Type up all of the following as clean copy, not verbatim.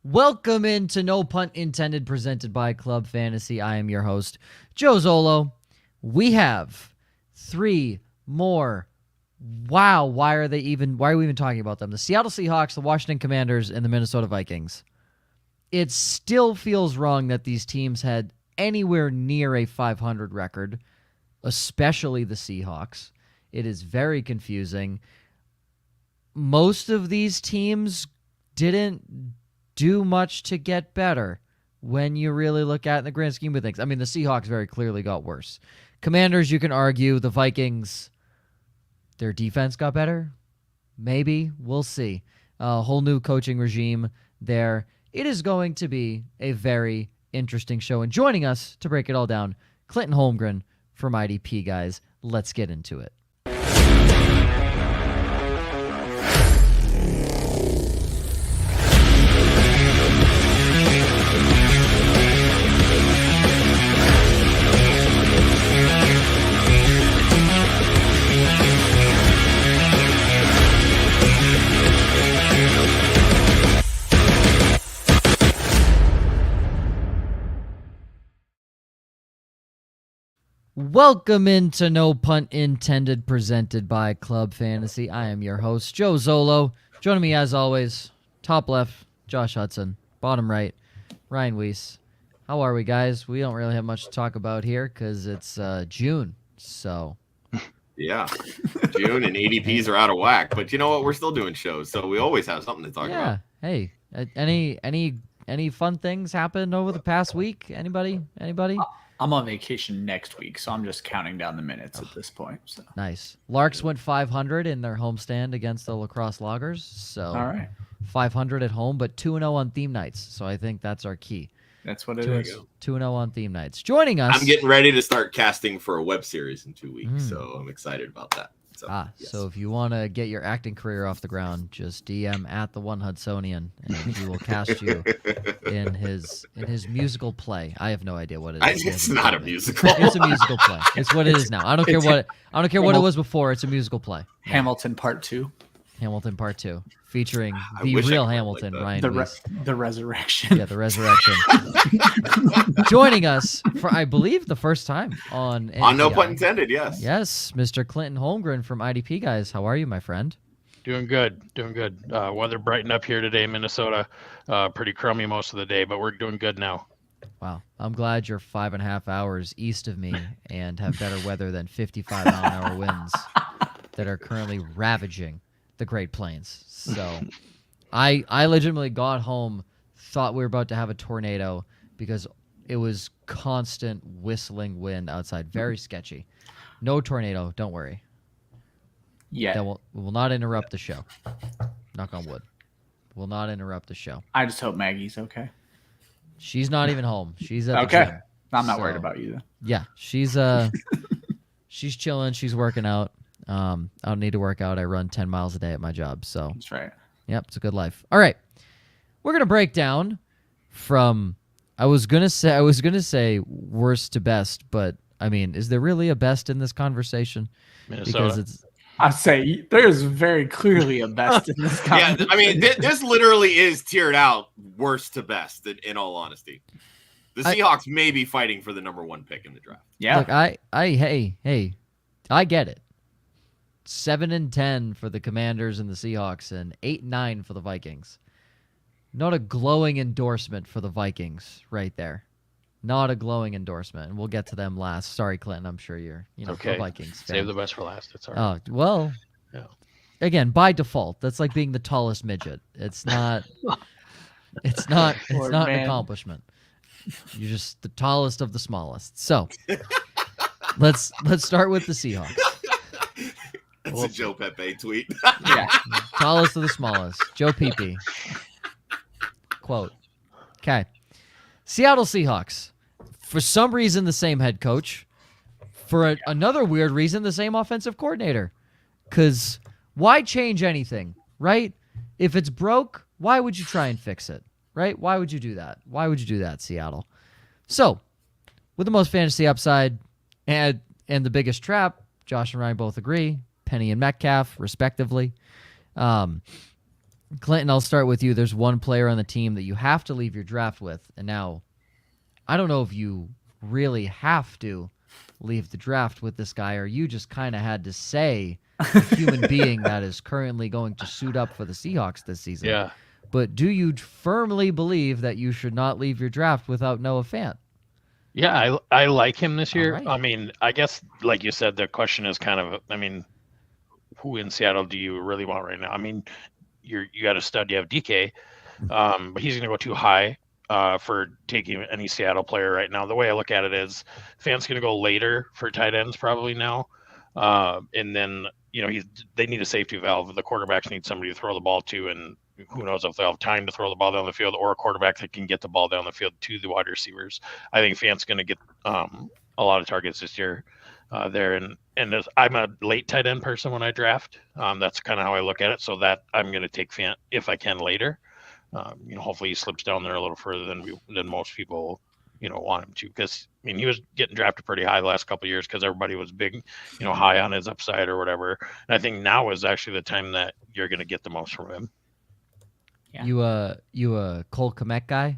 Welcome into No Punt Intended, presented by Club Fantasy. I am your host, Joe Zolo. We have three more. Wow, why are we even talking about them? The Seattle Seahawks, the Washington Commanders, and the Minnesota Vikings. It still feels wrong that these teams had anywhere near a 500 record, especially the Seahawks. It is very confusing. Most of these teams didn't do much to get better when you really look at it in the grand scheme of things. I mean, the Seahawks very clearly got worse. Commanders, you can argue. The Vikings, their defense got better. Maybe. We'll see. A whole new coaching regime there. It is going to be a very interesting show. And joining us to break it all down, Clinton Holmgren from IDP Guys. Let's get into it. Welcome into No Punt Intended, presented by Club Fantasy. I am your host, Joe Zolo. Joining me, as always, top left, Josh Hudson. Bottom right, Ryan Weiss. How are we, guys? We don't really have much to talk about here because it's June, so... Yeah, June and ADPs are out of whack. But you know what? We're still doing shows, so we always have something to talk about. Hey, any fun things happened over the past week? Anybody? I'm on vacation next week, so I'm just counting down the minutes at this point. So. Nice. Larks went 500 in their homestand against the Lacrosse Loggers. So all right. 500 at home, but 2-0 on theme nights. So I think that's our key. That's what it is. 2-0 on theme nights. Joining us. I'm getting ready to start casting for a web series in 2 weeks, so I'm excited about that. So, yes. So if you want to get your acting career off the ground, just DM at the One Hudsonian, and he will cast you in his musical play. I have no idea what it is. It's not a musical. It's a musical play. It's what it is now. I don't care what it was before. It's a musical play. Hamilton Part 2. Hamilton Part 2, featuring the real Hamilton, like Ryan Weiss. The resurrection. Yeah, the resurrection. Joining us for, I believe, the first time on No Pun Intended, yes. Yes, Mr. Clinton Holmgren from IDP Guys. How are you, my friend? Doing good. Weather brightened up here today in Minnesota. Pretty crummy most of the day, but we're doing good now. Wow. I'm glad you're 5.5 hours east of me and have better weather than 55-mile-an-hour winds that are currently ravaging the Great Plains. So I legitimately got home, thought we were about to have a tornado because it was constant whistling wind outside. Very sketchy. No tornado, don't worry. Yeah. That will not interrupt the show. Knock on wood. Will not interrupt the show. I just hope Maggie's okay. She's not even home. She's at the gym. I'm not worried about you then. Yeah, she's she's chilling, she's working out. I don't need to work out. I run 10 miles a day at my job. So that's right. Yep, it's a good life. All right. We're going to break down from I was going to say worst to best, but I mean, is there really a best in this conversation? Minnesota. Because I say there's very clearly a best in this conversation. Yeah, I mean, this literally is tiered out worst to best, in all honesty. The Seahawks may be fighting for the number 1 pick in the draft. Yeah. Look, hey, I get it. 7-10 for the Commanders and the Seahawks, and 8-9 for the Vikings. Not a glowing endorsement for the Vikings right there. Not a glowing endorsement, and we'll get to them last. Sorry, Clinton, I'm sure you're okay. a Vikings fan. Save the best for last. It's all right. Oh, well, yeah. Again, by default, that's like being the tallest midget. It's not an accomplishment. You're just the tallest of the smallest. So, let's start with the Seahawks. That's a Joe Pepe tweet. Yeah. Tallest of the smallest. Joe Pepe. Quote. Okay. Seattle Seahawks. For some reason, the same head coach. For another weird reason, the same offensive coordinator. Because why change anything, right? If it's broke, why would you try and fix it, right? Why would you do that? Why would you do that, Seattle? So, with the most fantasy upside and the biggest trap, Josh and Ryan both agree, Penny and Metcalf, respectively. Clinton, I'll start with you. There's one player on the team that you have to leave your draft with, and now I don't know if you really have to leave the draft with this guy, or you just kind of had to say the human being that is currently going to suit up for the Seahawks this season. Yeah. But do you firmly believe that you should not leave your draft without Noah Fant? Yeah, I like him this year. right. I mean, I guess, like you said, the question is kind of, I mean, who in Seattle do you really want right now? I mean, you got a stud. You have DK, but he's going to go too high for taking any Seattle player right now. The way I look at it is Fant's going to go later for tight ends probably now. And then, they need a safety valve. The quarterbacks need somebody to throw the ball to, and who knows if they'll have time to throw the ball down the field, or a quarterback that can get the ball down the field to the wide receivers. I think Fant's going to get a lot of targets this year there. And I'm a late tight end person when I draft. That's kind of how I look at it. So that I'm going to take Fant if I can later. Hopefully he slips down there a little further than most people, want him to. Because, he was getting drafted pretty high the last couple of years because everybody was big, high on his upside or whatever. And I think now is actually the time that you're going to get the most from him. Yeah. You a Cole Kmet guy?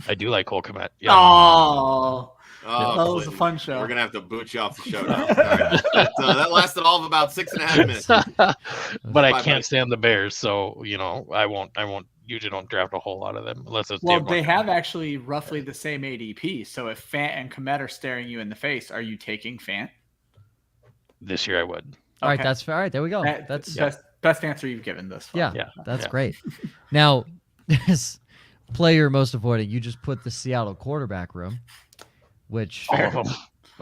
I do like Cole Kmet. Yeah. Oh, Oh, that was a fun show. We're gonna have to boot you off the show now. All right. That lasted all of about 6.5 minutes. But I Bye-bye. can't stand the Bears, so I won't usually don't draft a whole lot of them unless it's Well, they have actually roughly the same ADP. So if Fant and Kmet are staring you in the face, are you taking Fant? this year. I would. All right, Okay. that's fair. All right, there we go. That's best answer you've given this far. Yeah, that's Yeah. great. Now, this player most avoided, you just put the Seattle quarterback room, which All of them.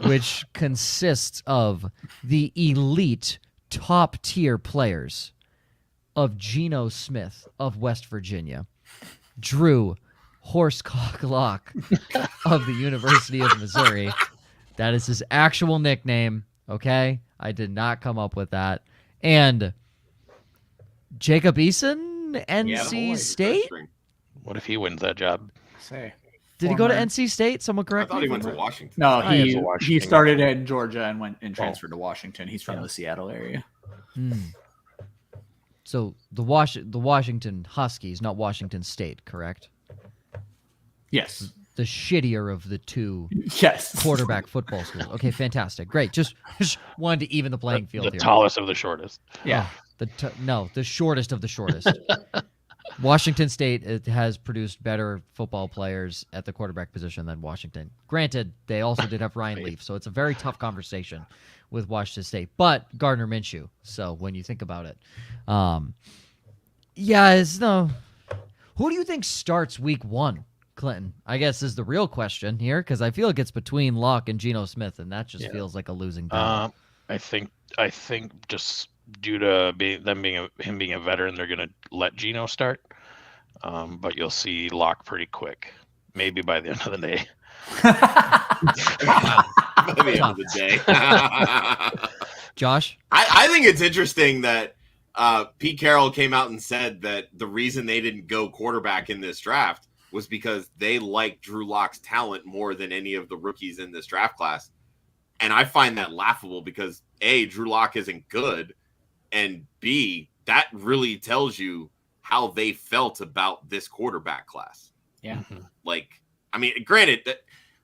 which consists of the elite top tier players of Geno Smith of West Virginia, Drew Horsecock Lock of the University of Missouri. That is his actual nickname, okay? I did not come up with that. And Jacob Eason, NC State? What if he wins that job? Say. Did he go to Former- NC State? Someone I correct thought me. he went if to I'm- Washington. No, he is he a Washington guy. started in Georgia and went and transferred to Washington. He's from Yeah. the Seattle area. So the Washington Huskies, not Washington State, correct? Yes. The shittier of the two Yes. quarterback football schools. Okay, fantastic, great. Just wanted to even the playing field The here. tallest of the shortest. Yeah. The shortest of the shortest. Washington State has produced better football players at the quarterback position than Washington. Granted, they also did have Ryan Leaf, so it's a very tough conversation with Washington State. But Gardner Minshew. So when you think about it, who do you think starts week 1? Clinton, I guess, is the real question here, because I feel like it's between Locke and Geno Smith, and that just feels like a losing battle. I think just due to him being a veteran, they're going to let Geno start. But you'll see Locke pretty quick, maybe by the end of the day. By the end of the day. Josh? I think it's interesting that Pete Carroll came out and said that the reason they didn't go quarterback in this draft was because they like Drew Lock's talent more than any of the rookies in this draft class. And I find that laughable because A, Drew Lock isn't good, and B, that really tells you how they felt about this quarterback class. Yeah. Like, I mean, granted, that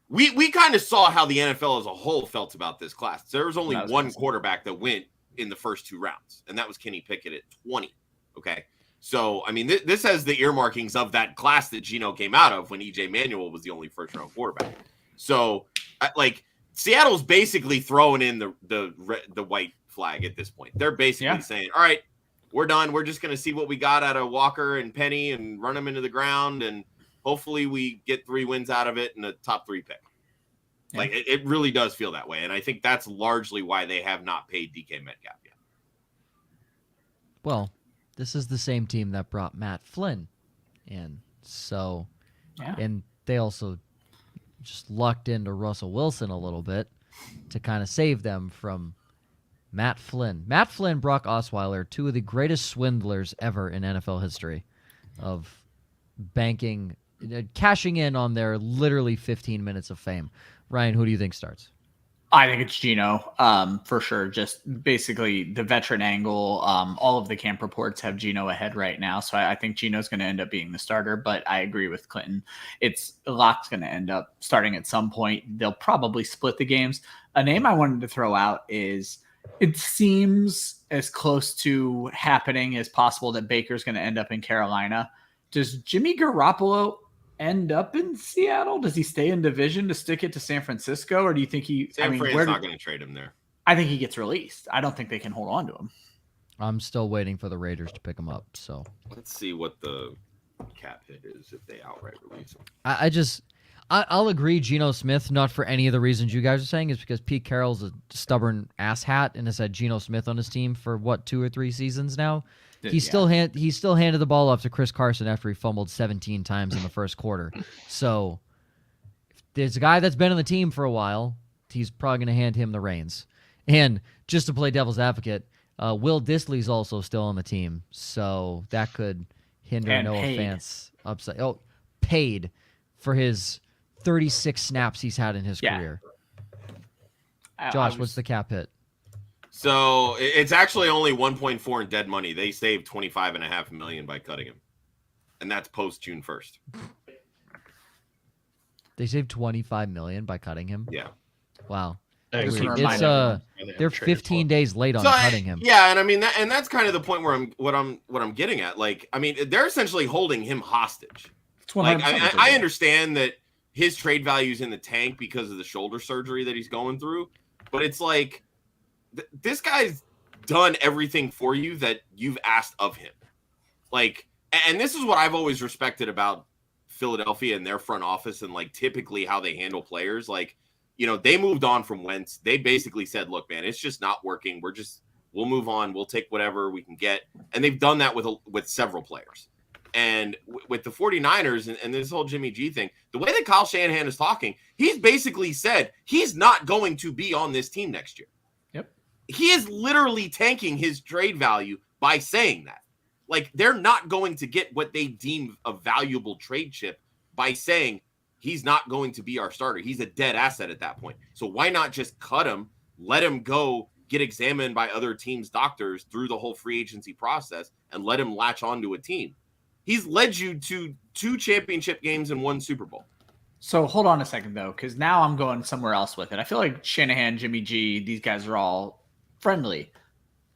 we kind of saw how the NFL as a whole felt about this class. There was only one quarterback that went in the first 2 rounds, and that was Kenny Pickett at 20. Okay. So, I mean, this has the earmarkings of that class that Geno came out of when EJ Manuel was the only first-round quarterback. So, Seattle's basically throwing in the white flag at this point. They're basically saying, all right, we're done. We're just going to see what we got out of Walker and Penny and run them into the ground, and hopefully we get 3 wins out of it and a top 3 pick. Yeah. Like, it really does feel that way, and I think that's largely why they have not paid DK Metcalf yet. Well, this is the same team that brought Matt Flynn in. So, and they also just lucked into Russell Wilson a little bit to kind of save them from Matt Flynn. Matt Flynn, Brock Osweiler, 2 of the greatest swindlers ever in NFL history of cashing in on their literally 15 minutes of fame. Ryan, who do you think starts? I think it's Geno, for sure. Just basically the veteran angle. All of the camp reports have Geno ahead right now, so I think Geno's going to end up being the starter. But I agree with Clinton. Locke's going to end up starting at some point. They'll probably split the games. A name I wanted to throw out is, it seems as close to happening as possible that Baker's going to end up in Carolina. Does Jimmy Garoppolo end up in Seattle? Does he stay in division to stick it to San Francisco, or do you think San Fran's not going to trade him there? I think he gets released. I don't think they can hold on to him. I'm still waiting for the Raiders to pick him up. So let's see what the cap hit is if they outright release him. I'll agree. Geno Smith, not for any of the reasons you guys are saying, is because Pete Carroll's a stubborn asshat and has had Geno Smith on his team for 2 or 3 seasons now. He still handed the ball off to Chris Carson after he fumbled 17 times in the first quarter. So if there's a guy that's been on the team for a while, he's probably going to hand him the reins. And just to play devil's advocate, Will Dissly's also still on the team, so that could hinder And Noah paid. Fant's upside. Oh, paid for his 36 snaps he's had in his career. Josh, what's the cap hit? So it's actually only 1.4 in dead money. They saved $25.5 million by cutting him, and that's post June 1st. They saved $25 million by cutting him. Yeah. Wow. Just It's to remind everyone. they're 15 days late on So cutting him. Yeah, and I mean that's kind of the point where I'm getting at. Like, I mean, they're essentially holding him hostage. It's Like, 100%. I understand that his trade value is in the tank because of the shoulder surgery that he's going through, but it's like this guy's done everything for you that you've asked of him. Like, and this is what I've always respected about Philadelphia and their front office and like typically how they handle players. Like, you know, they moved on from Wentz. They basically said, look, man, it's just not working. We'll move on. We'll take whatever we can get. And they've done that with several players. And with the 49ers and this whole Jimmy G thing, the way that Kyle Shanahan is talking, he's basically said he's not going to be on this team next year. Yep. He is literally tanking his trade value by saying that. Like, they're not going to get what they deem a valuable trade chip by saying he's not going to be our starter. He's a dead asset at that point. So why not just cut him, let him go, get examined by other teams' doctors through the whole free agency process, and let him latch onto a team? He's led you to 2 championship games and 1 Super Bowl. So hold on a second, though, because now I'm going somewhere else with it. I feel like Shanahan, Jimmy G, these guys are all friendly.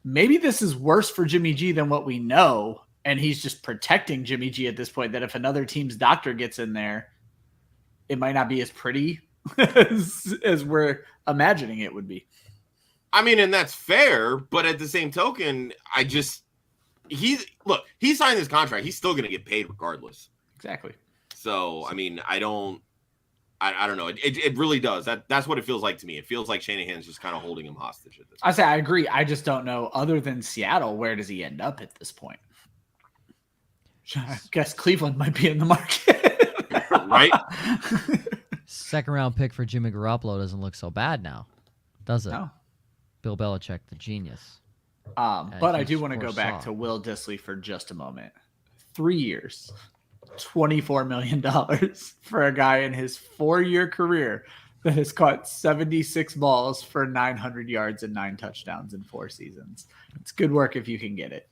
Maybe this is worse for Jimmy G than what we know, and he's just protecting Jimmy G at this point, that if another team's doctor gets in there, it might not be as pretty as we're imagining it would be. I mean, and that's fair, but at the same token, he signed this contract. He's still going to get paid regardless. Exactly. So, I mean, I don't know. It really does. That's what it feels like to me. It feels like Shanahan's just kind of holding him hostage at this point. I agree. I just don't know, other than Seattle, where does he end up at this point? I guess Cleveland might be in the market. Right? Second round pick for Jimmy Garoppolo doesn't look so bad now, does it? No. Bill Belichick, the genius. But I he do want to go back foresaw. to Will Dissly for just a moment. 3 years, $24 million for a guy in his 4-year career that has caught 76 balls for 900 yards and 9 touchdowns in 4 seasons. It's good work if you can get it.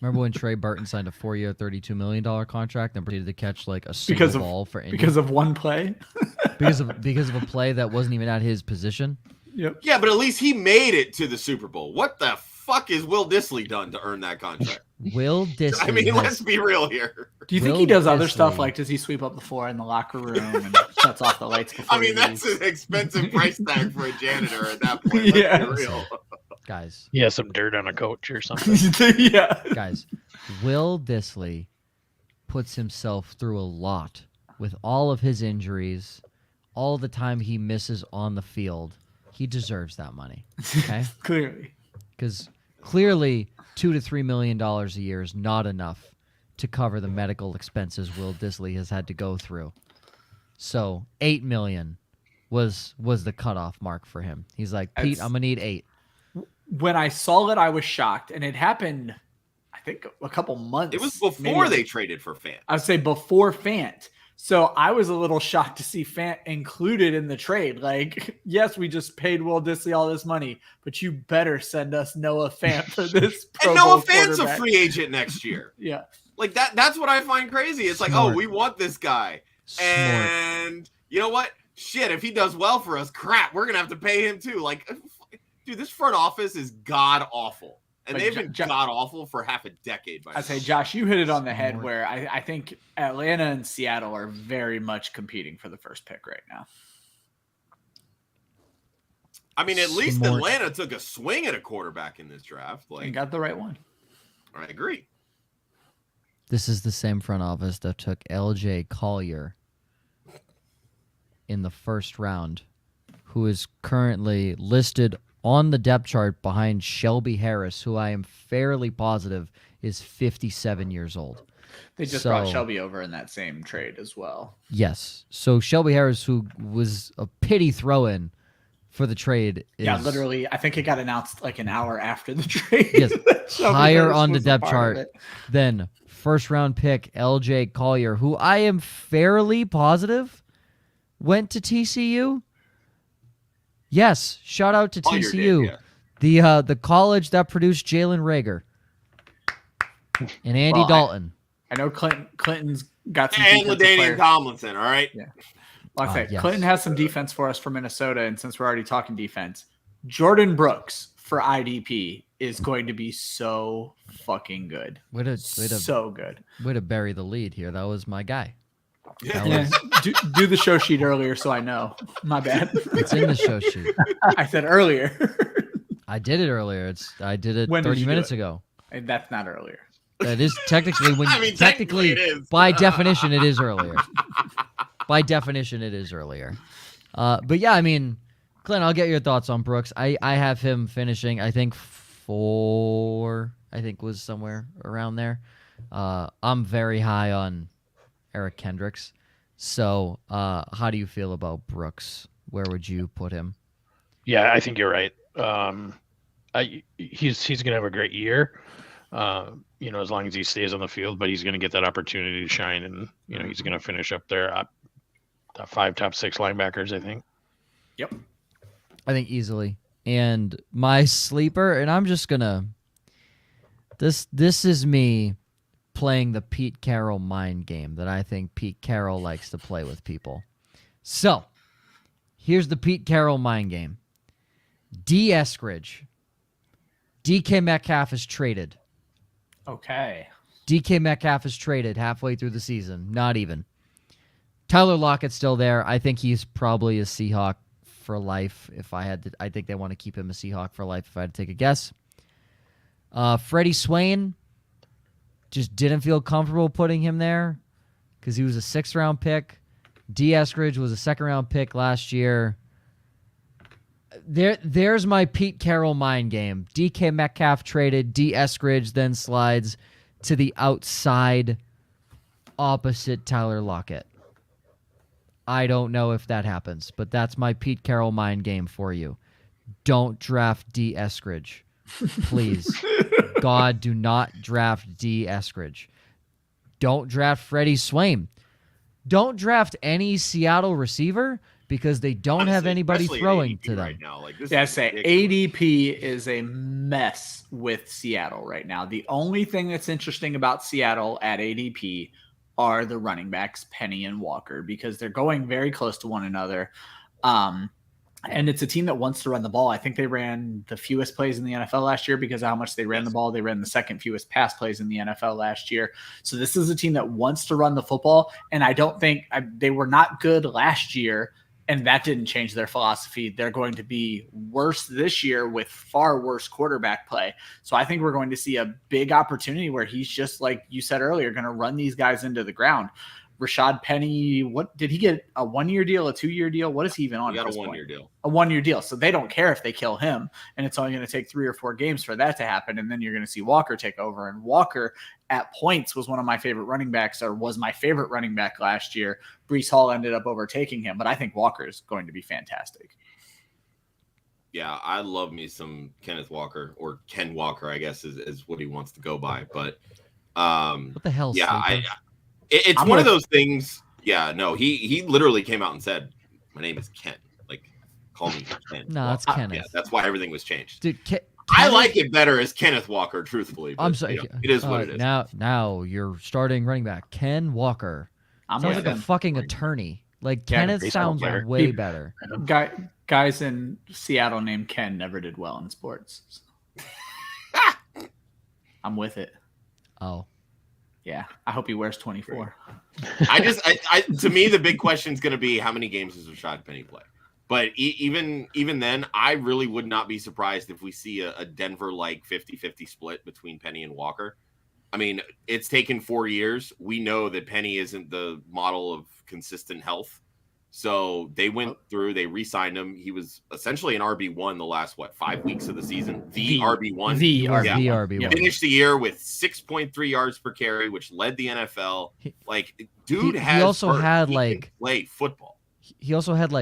Remember when Trey Burton signed a 4-year, $32 million contract and proceeded to catch like a single ball for Indy? Because of one play? because of a play that wasn't even at his position? Yep. Yeah, but at least he made it to the Super Bowl. What the fuck is Will Dissly done to earn that contract? Will Dissly I mean, let's be real here. Do you think Will he does other Dissly- stuff, like does he sweep up the floor in the locker room and shuts off the lights before I mean, he that's leaves? an expensive price tag for a janitor at that point. Let's Yeah. be real. Guys, He has some dirt on a coach or something. Yeah. guys, Will Dissly puts himself through a lot with all of his injuries, all the time he misses on the field. He deserves that money, okay? Clearly. Because clearly $2 to $3 million a year is not enough to cover the medical expenses Will Dissly has had to go through. So $8 million was the cutoff mark for him. He's like, Pete, I'm gonna need 8. When I saw it, I was shocked, and it happened, I think, a couple months. It was before they traded for Fant. I would say before Fant. So I was a little shocked to see Fant included in the trade. Like, yes, we just paid Will Dissly all this money, but you better send us Noah Fant for this Pro And Bowl Noah Fant's a quarterback. free agent next year. Yeah. Like that's what I find crazy. It's like, Smart. oh, we want this guy. Smart. And you know what? Shit, if he does well for us, crap, we're gonna have to pay him too. Like, dude, this front office is god awful. And But they've been god awful for half a decade. I'd say, Josh, you hit it on the head Smart. where I think Atlanta and Seattle are very much competing for the first pick right now. I mean, at least Smart. Atlanta took a swing at a quarterback in this draft. And Like, got the right one. I agree. This is the same front office that took LJ Collier in the first round, who is currently listed on the depth chart behind Shelby Harris, who I am fairly positive is 57 years old. They just brought Shelby over in that same trade as well. Yes. So Shelby Harris, who was a pity throw-in for the trade, is Literally, I think it got announced like an hour after the trade. Yes, Shelby higher Harris on the was a depth part chart of it. than first-round pick LJ Collier, who I am fairly positive went to TCU. Yes, shout out to Collier TCU, did, yeah. the college that produced Jalen Reagor and Andy Well, Dalton. I know Clinton's got some And defensive LaDainian players. Tomlinson, all right? Yeah. Well, I say yes. Clinton has some defense for us for Minnesota, and since we're already talking defense, Jordan Brooks for IDP is going to be so fucking good. Way to So good. bury the lead here. That was my guy. That Yeah. was, do the show sheet earlier so I know. My bad. it's in the show sheet. I said earlier. I did it earlier. I did it When did 30 you do minutes it? ago. And that's not earlier. That is technically when I mean, technically it is. by definition it is earlier. By definition it is earlier. But yeah, I mean, Clint, I'll get your thoughts on Brooks. I have him finishing, I think 4, I think was somewhere around there. I'm very high on Eric Kendricks. So, how do you feel about Brooks? Where would you put him? Yeah, I think you're right. He's going to have a great year, as long as he stays on the field, but he's going to get that opportunity to shine, and, he's going to finish up there, top 5, top 6 linebackers, I think. Yep. I think easily. And my sleeper, and I'm just going to, this is me playing the Pete Carroll mind game that I think Pete Carroll likes to play with people. So, here's the Pete Carroll mind game. D. Eskridge. DK Metcalf is traded. Okay. DK Metcalf is traded halfway through the season. Not even. Tyler Lockett's still there. I think he's probably a Seahawk for life. I think they want to keep him a Seahawk for life if I had to take a guess. Freddie Swain, just didn't feel comfortable putting him there because he was a 6th-round pick. D. Eskridge was a 2nd-round pick last year. There's my Pete Carroll mind game. DK Metcalf traded. D. Eskridge then slides to the outside opposite Tyler Lockett. I don't know if that happens, but that's my Pete Carroll mind game for you. Don't draft D. Eskridge. Please. God, do not draft D. Eskridge. Don't draft Freddie Swain. Don't draft any Seattle receiver because they don't have anybody especially throwing ADP to them. right now. Like, this Yeah, I is say ridiculous. ADP is a mess with Seattle right now. The only thing that's interesting about Seattle at ADP are the running backs, Penny and Walker, because they're going very close to one another. And it's a team that wants to run the ball. I think they ran the fewest plays in the NFL last year because of how much they ran the ball. They ran the 2nd fewest pass plays in the NFL last year. So this is a team that wants to run the football. And I don't think they were not good last year, and that didn't change their philosophy. They're going to be worse this year with far worse quarterback play. So I think we're going to see a big opportunity where he's just, like you said earlier, going to run these guys into the ground. Rashad Penny, what did he get? A 1-year deal, a 2-year deal? What is he even on? He got at a this point? 1-year deal. A 1-year deal. So they don't care if they kill him, and it's only going to take 3 or 4 games for that to happen. And then you're going to see Walker take over. And Walker at points was one of my favorite running backs, or was my favorite running back last year. Breece Hall ended up overtaking him, but I think Walker is going to be fantastic. Yeah, I love me some Kenneth Walker, or Ken Walker, I guess is what he wants to go by. But What the hell? yeah, Sleeper? it's I'm one with- of those things. Yeah, no, he literally came out and said, "My name is Ken. Like, call me Ken." No, it's Kenneth. Yeah, that's why everything was changed. Dude, I like it better as Kenneth Walker, truthfully. But, I'm sorry. it is what it is. Now you're starting running back Ken Walker. I'm Sounds with like a him. fucking attorney. Like Yeah, Kenneth baseball sounds player. way better. Guys in Seattle named Ken never did well in sports. I'm with it. Oh. Yeah, I hope he wears 24. To me, the big question is going to be how many games does Rashad Penny play? But even then, I really would not be surprised if we see a Denver-like 50-50 split between Penny and Walker. I mean, it's taken 4 years. We know that Penny isn't the model of consistent health. So they went through, they re-signed him. He was essentially an RB1 the last, 5 weeks of the season? The RB1. The RB1. Yeah. Finished the year with 6.3 yards per carry, which led the NFL. Like, dude he also had, can play football. He also had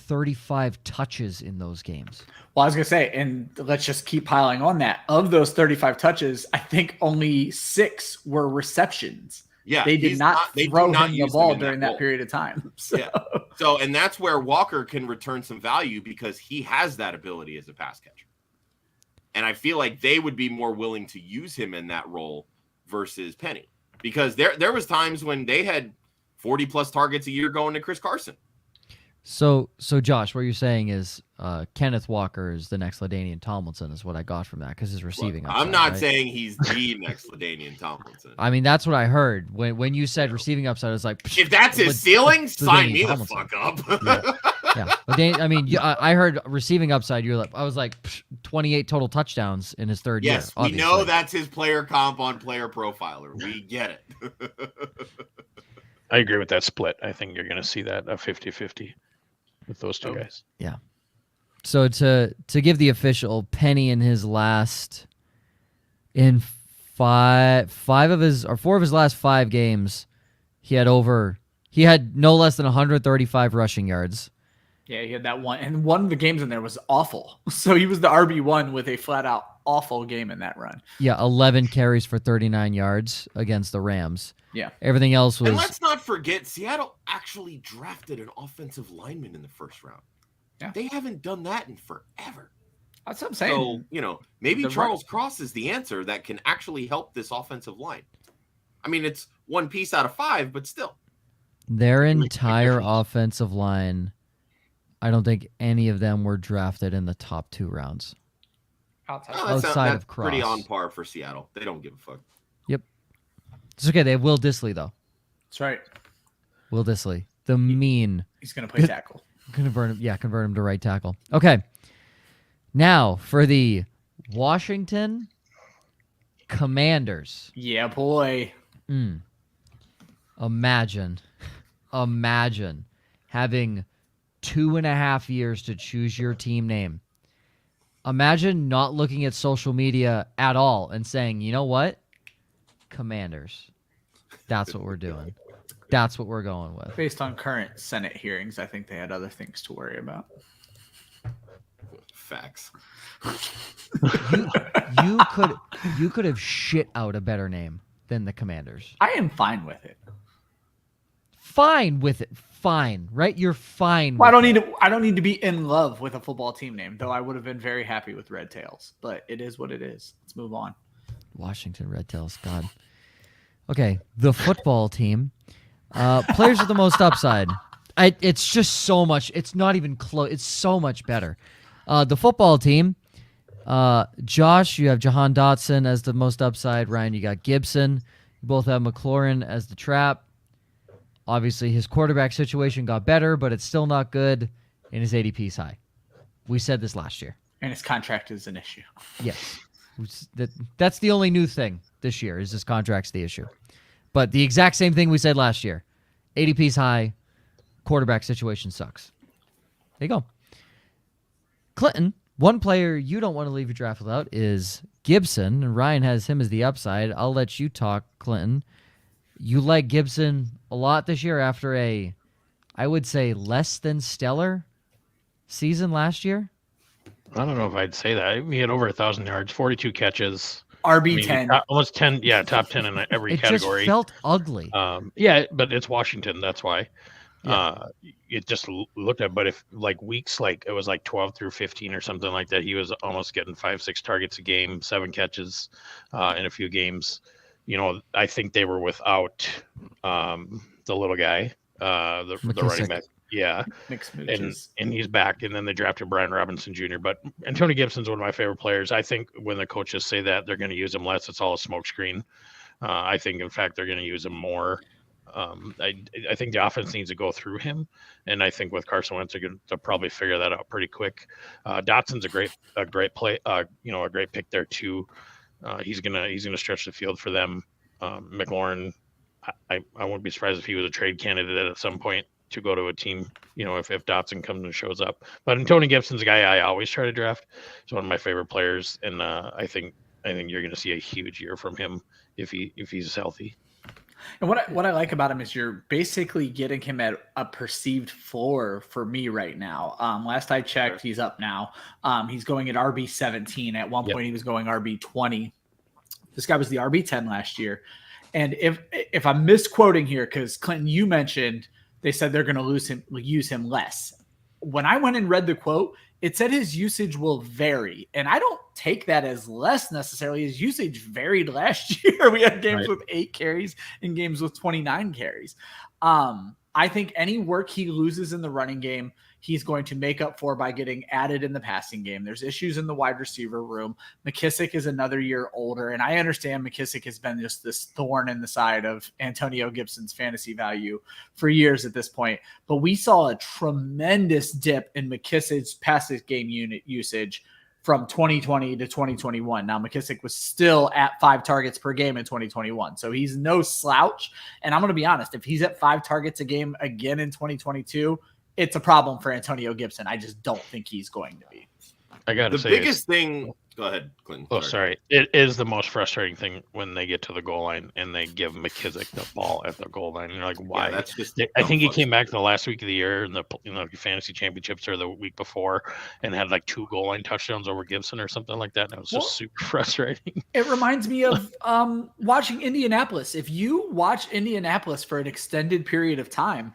35 touches in those games. Well, I was going to say, and let's just keep piling on that. Of those 35 touches, I think only 6 were receptions. Yeah, they did not throw him the ball during that role. period of time. So. Yeah. So, and that's where Walker can return some value because he has that ability as a pass catcher. And I feel like they would be more willing to use him in that role versus Penny, because there was times when they had 40 plus targets a year going to Chris Carson. So Josh, what you're saying is Kenneth Walker is the next LaDainian Tomlinson is what I got from that because his receiving. Look, upside, I'm not right? saying he's the next LaDainian Tomlinson. I mean, that's what I heard when you said receiving upside. I was like, if that's his ceiling, sign me the Tomlinson. fuck up. Yeah. I heard receiving upside. I was like 28 total touchdowns in his third year. Yes, we know that's his player comp on Player Profiler. We get it. I agree with that split. I think you're going to see that a 50-50 with those two guys. Yeah. So to give the official, Penny in his last four of his last 5 games, he had no less than 135 rushing yards. Yeah, he had that one, and one of the games in there was awful. So he was the RB1 with a flat out awful game in that run. Yeah, 11 carries for 39 yards against the Rams. Yeah. Everything else was. And let's not forget, Seattle actually drafted an offensive lineman in the first round. Yeah. They haven't done that in forever. That's what I'm saying. So, maybe Charles Cross is the answer that can actually help this offensive line. I mean, it's one piece out of 5, but still. Their entire offensive line, I don't think any of them were drafted in the top 2 rounds. Outside of Cross. Pretty on par for Seattle. They don't give a fuck. Yep. It's okay. They have Will Dissly, though. That's right. Will Dissly. He's going to play tackle. Convert him to right tackle. Okay. Now, for the Washington Commanders. Yeah, boy. Imagine having 2.5 years to choose your team name. Imagine not looking at social media at all and saying, you know what? Commanders. That's what we're doing. That's what we're going with. Based on current Senate hearings, I think they had other things to worry about. Facts. You could have shit out a better name than the Commanders. I am fine with it. Fine with it. Fine, right? You're fine. Well, I don't need to be in love with a football team name, though I would have been very happy with Red Tails. But it is what it is. Let's move on. Washington Red Tails. God. Okay, the football team. Players with the most upside. It's just so much. It's not even close. It's so much better. The football team. Josh, you have Jahan Dotson as the most upside. Ryan, you got Gibson. You both have McLaurin as the trap. Obviously, his quarterback situation got better, but it's still not good, and his ADP's high. We said this last year. And his contract is an issue. Yes. That's the only new thing this year is his contract's the issue. But the exact same thing we said last year. ADP's high, quarterback situation sucks. There you go. Clinton, one player you don't want to leave your draft without is Gibson, and Ryan has him as the upside. I'll let you talk, Clinton. You like Gibson a lot this year after I would say, less than stellar season last year? I don't know if I'd say that. He had over 1,000 yards, 42 catches. RB10. Almost 10. Yeah, top 10 in every category. It just felt ugly. Yeah, but it's Washington. That's why. Yeah. It just looked at, but if like weeks, like it was like 12 through 15 or something like that, he was almost getting 5-6 targets a game, 7 catches in a few games. I think they were without the little guy, the running back. Yeah. And he's back. And then they drafted Brian Robinson Jr. But Antonio Gibson's one of my favorite players. I think when the coaches say that they're going to use him less, it's all a smokescreen. I think, in fact, they're going to use him more. I think the offense needs to go through him, and I think with Carson Wentz, they'll probably figure that out pretty quick. Dotson's a great play, a great pick there too. He's gonna stretch the field for them. McLaurin, I wouldn't be surprised if he was a trade candidate at some point to go to a team, if Dotson comes and shows up. But Tony Gibson's a guy I always try to draft. He's one of my favorite players, and I think you're going to see a huge year from him if he's healthy. And what I like about him is you're basically getting him at a perceived floor for me right now. Last I checked, he's up now. He's going at RB17. At one point, he was going RB20. This guy was the RB10 last year. And if I'm misquoting here, because Clinton, you mentioned they said they're going to use him less. When I went and read the quote, it said his usage will vary. And I don't take that as less necessarily. His usage varied last year. We had games with 8 carries and games with 29 carries. I think any work he loses in the running game, he's going to make up for by getting added in the passing game. There's issues in the wide receiver room. McKissick is another year older, and I understand McKissick has been just this thorn in the side of Antonio Gibson's fantasy value for years at this point. But we saw a tremendous dip in McKissick's passing game unit usage from 2020 to 2021. Now, McKissick was still at 5 targets per game in 2021. So he's no slouch. And I'm going to be honest, if he's at 5 targets a game again in 2022, it's a problem for Antonio Gibson. I just don't think he's going to be. I got to say, the biggest thing. Go ahead, Clinton. Oh, sorry. It is the most frustrating thing when they get to the goal line and they give McKissick the ball at the goal line. And you're like, why? Yeah, that's just. I think he came back in the last week of the year in the fantasy championships or the week before and had like 2 goal line touchdowns over Gibson or something like that. And it was just super frustrating. It reminds me of watching Indianapolis. If you watch Indianapolis for an extended period of time,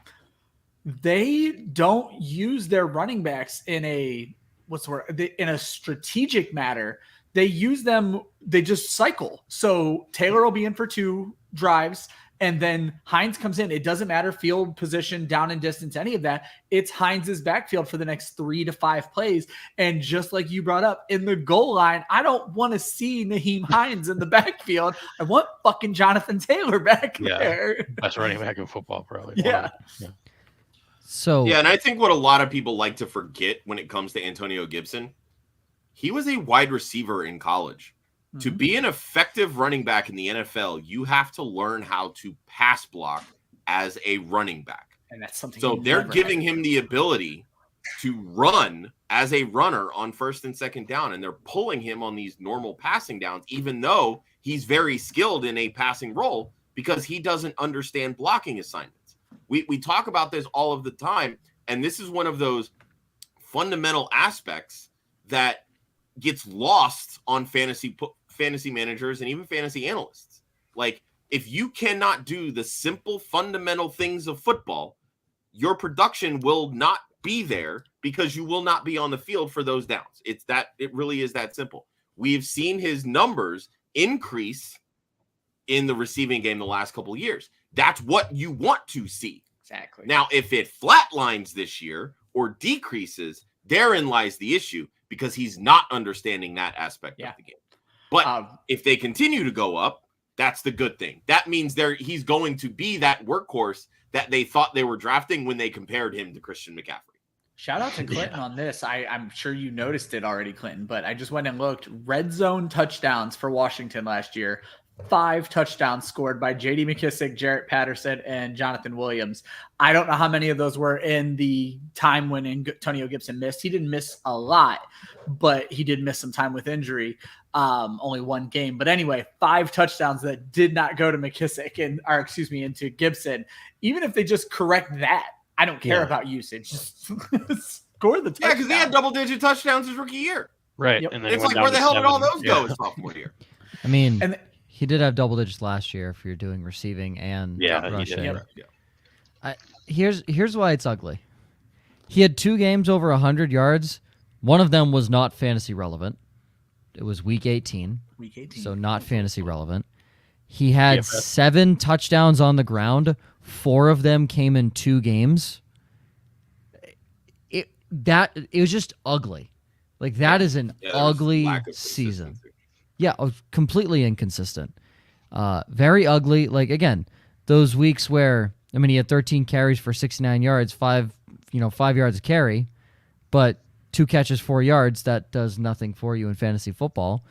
they don't use their running backs in a strategic matter. They use them, they just cycle. So Taylor will be in for 2 drives, and then Hines comes in. It doesn't matter field position, down and distance, any of that. It's Hines's backfield for the next 3 to 5 plays. And just like you brought up, in the goal line, I don't want to see Nyheim Hines in the backfield. I want fucking Jonathan Taylor back there. Best running back in football, probably. Yeah. So and I think what a lot of people like to forget when it comes to Antonio Gibson, he was a wide receiver in college. Mm-hmm. To be an effective running back in the NFL, you have to learn how to pass block as a running back. And that's something. So they're giving him the ability to run as a runner on 1st and 2nd down, and they're pulling him on these normal passing downs, even though he's very skilled in a passing role because he doesn't understand blocking assignments. We talk about this all of the time, and this is one of those fundamental aspects that gets lost on fantasy managers and even fantasy analysts. Like, if you cannot do the simple fundamental things of football, your production will not be there because you will not be on the field for those downs. It really is that simple. We've seen his numbers increase in the receiving game the last couple of years. That's what you want to see. Exactly. Now, if it flatlines this year or decreases, therein lies the issue because he's not understanding that aspect of the game. But if they continue to go up, that's the good thing. That means he's going to be that workhorse that they thought they were drafting when they compared him to Christian McCaffrey. Shout out to Clinton on this. I'm sure you noticed it already, Clinton, but I just went and looked. Red zone touchdowns for Washington last year. 5 touchdowns scored by J.D. McKissick, Jarrett Patterson, and Jonathan Williams. I don't know how many of those were in the time when Antonio Gibson missed. He didn't miss a lot, but he did miss some time with injury. Only 1 game. But anyway, 5 touchdowns that did not go to McKissick into Gibson. Even if they just correct that, I don't care about usage. Just score the touchdown. Yeah, because he had double-digit touchdowns his rookie year. Right. Yep. And then it's like, where the hell did all those go his sophomore year? I mean, And he did have double digits last year if you're doing receiving and rushing. Here's why it's ugly. He had 2 games over 100 yards. One of them was not fantasy relevant. It was week 18. So not fantasy relevant. He had 7 touchdowns on the ground. 4 of them came in 2 games. It was just ugly. Like, that is an ugly season. Yeah, completely inconsistent. Very ugly. Like, again, those weeks where, I mean, he had 13 carries for 69 yards, 5 yards a carry, but 2 catches, 4 yards. That does nothing for you in fantasy football.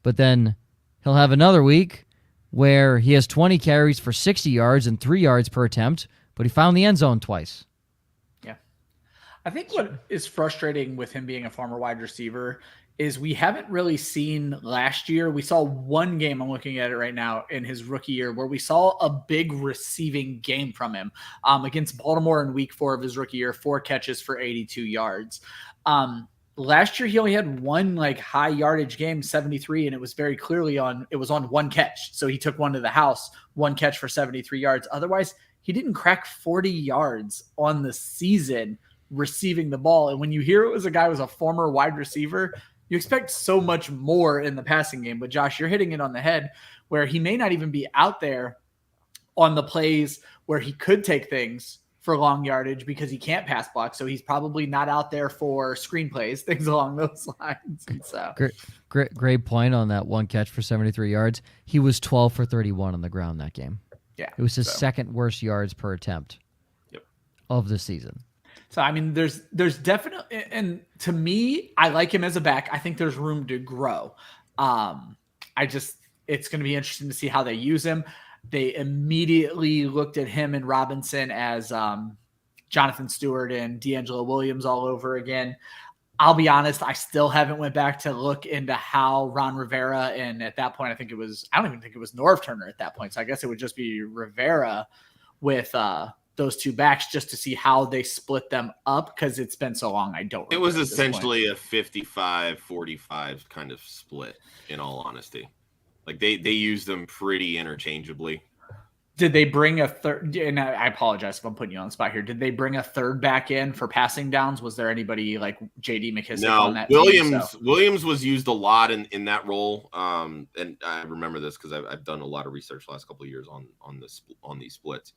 But then he'll have another week where he has 20 carries for 60 yards and 3 yards per attempt, but he found the end zone twice. Yeah. I think what is frustrating with him being a former wide receiver is we haven't really seen last year. We saw one game, I'm looking at it right now, in his rookie year where we saw a big receiving game from him against Baltimore in week 4 of his rookie year, 4 catches for 82 yards. Last year, he only had one like high yardage game, 73, and it was very clearly on 1 catch. So he took one to the house, 1 catch for 73 yards. Otherwise, he didn't crack 40 yards on the season receiving the ball. And when you hear it was a guy who was a former wide receiver, you expect so much more in the passing game. But Josh, you're hitting it on the head where he may not even be out there on the plays where he could take things for long yardage because he can't pass block. So he's probably not out there for screenplays, things along those lines. So great point on that 1 catch for 73 yards. He was 12 for 31 on the ground that game. Yeah. It was his second worst yards per attempt of the season. So, I mean, there's definitely, and to me, I like him as a back. I think there's room to grow. It's going to be interesting to see how they use him. They immediately looked at him and Robinson as Jonathan Stewart and D'Angelo Williams all over again. I'll be honest, I still haven't went back to look into how Ron Rivera, and at that point, I don't even think it was Norv Turner at that point. So I guess it would just be Rivera with those 2 backs just to see how they split them up because it's been so long. I don't. It was essentially a 55-45 kind of split, in all honesty. Like they used them pretty interchangeably. Did they bring a third? And I apologize if I'm putting you on the spot here. Did they bring a third back in for passing downs? Was there anybody like J.D. McKissick on that Williams, team? Williams was used a lot in that role. And I remember this because I've done a lot of research the last couple of years on these splits.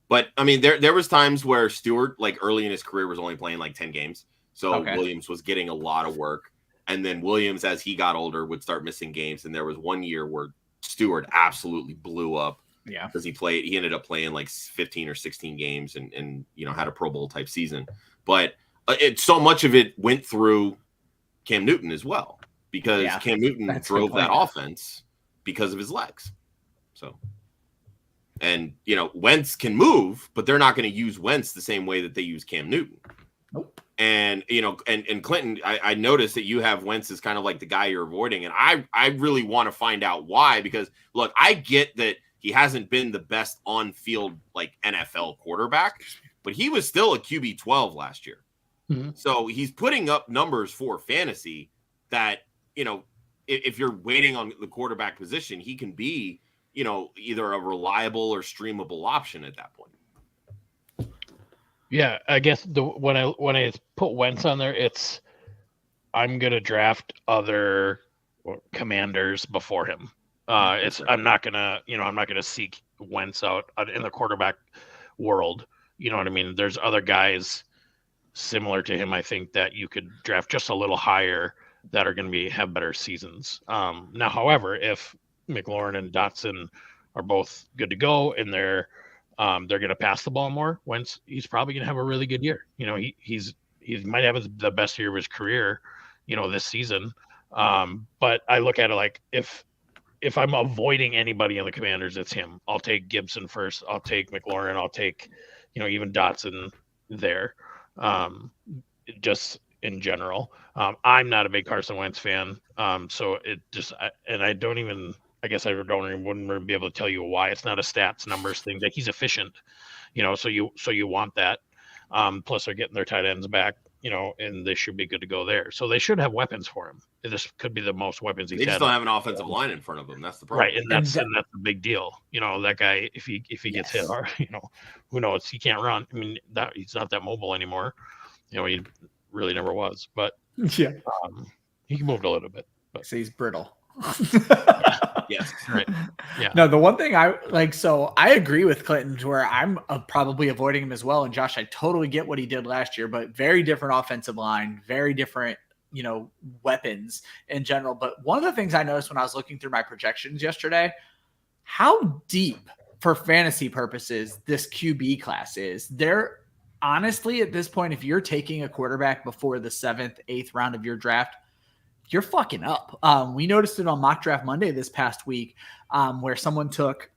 But I mean, there was times where Stewart, like early in his career, was only playing like 10 games. So Williams was getting a lot of work. And then Williams, as he got older, would start missing games. And there was one year where Stewart absolutely blew up. Yeah. Because he ended up playing like 15 or 16 games and had a Pro Bowl type season. But so much of it went through Cam Newton as well. Because Cam Newton drove that offense because of his legs. So, and Wentz can move, but they're not going to use Wentz the same way that they use Cam Newton. Nope. And and Clinton, I noticed that you have Wentz as kind of like the guy you're avoiding, and I really want to find out why. Because look, I get that he hasn't been the best on-field like NFL quarterback, but he was still a QB 12 last year. Mm-hmm. So he's putting up numbers for fantasy that if you're waiting on the quarterback position, he can be either a reliable or streamable option at that point. Yeah, I guess when I put Wentz on there, I'm gonna draft other commanders before him. I'm not gonna seek Wentz out in the quarterback world. You know what I mean? There's other guys similar to him, I think, that you could draft just a little higher that are going to have better seasons. Now, however, if McLaurin and Dotson are both good to go and they're going to pass the ball more, Wentz, he's probably going to have a really good year. He might have the best year of his career, this season. But I look at it like if I'm avoiding anybody in the Commanders, it's him. I'll take Gibson first. I'll take McLaurin. I'll take, even Dotson there. Just in general, I'm not a big Carson Wentz fan. So it just, I don't even. I guess wouldn't be able to tell you why. It's not a stats numbers thing. That he's efficient, so you want that. Plus they're getting their tight ends back. and they should be good to go there. So they should have weapons for him. This could be the most weapons he's They just had. don't have an offensive line in front of him. That's the problem. Right, and that's a big deal. That guy, if he gets hit hard, who knows? He can't run. I mean, he's not that mobile anymore. He really never was. But yeah, he moved a little bit. But so he's brittle. Yes. Right. Yeah. No, the one thing I like, so I agree with Clinton to where I'm probably avoiding him as well. And Josh, I totally get what he did last year, but very different offensive line, very different, weapons in general. But one of the things I noticed when I was looking through my projections yesterday, how deep for fantasy purposes this QB class is. They're honestly at this point, if you're taking a quarterback before the 7th, 8th round of your draft, you're fucking up. We noticed it on Mock Draft Monday this past week, where someone took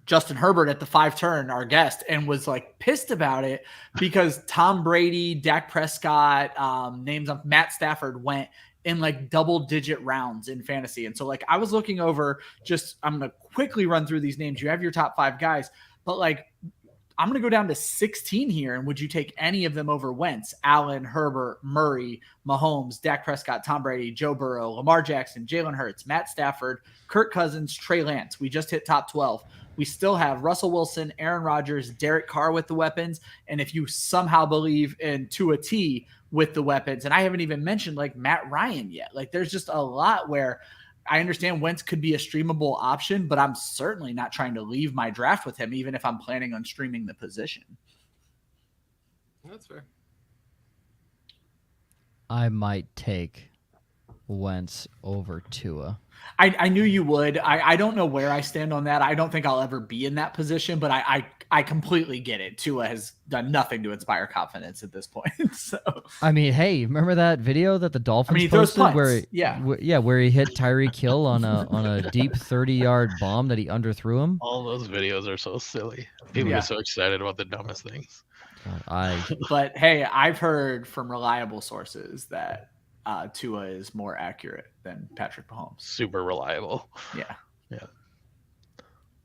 Justin Herbert at the 5 turn, our guest, and was like pissed about it because Tom Brady, Dak Prescott, names of Matt Stafford went in like double-digit rounds in fantasy. And so like I was looking over, I'm going to quickly run through these names. You have your top 5 guys, but like I'm going to go down to 16 here. And would you take any of them over Wentz, Allen, Herbert, Murray, Mahomes, Dak Prescott, Tom Brady, Joe Burrow, Lamar Jackson, Jalen Hurts, Matt Stafford, Kirk Cousins, Trey Lance? We just hit top 12. We still have Russell Wilson, Aaron Rodgers, Derek Carr with the weapons. And if you somehow believe in Tua T with the weapons, and I haven't even mentioned like Matt Ryan yet. Like there's just a lot where I understand Wentz could be a streamable option, but I'm certainly not trying to leave my draft with him, even if I'm planning on streaming the position. That's fair. I might take Wentz over Tua. I knew you would. I don't know where I stand on that. I don't think I'll ever be in that position, but I completely get it. Tua has done nothing to inspire confidence at this point. So I mean, hey, remember that video that the Dolphins he throws posted punts. where he hit Tyreek Hill on a deep 30-yard bomb that he underthrew him? All those videos are so silly. People get so excited about the dumbest things. But hey, I've heard from reliable sources that Tua is more accurate than Patrick Mahomes. Super reliable. Yeah. Yeah.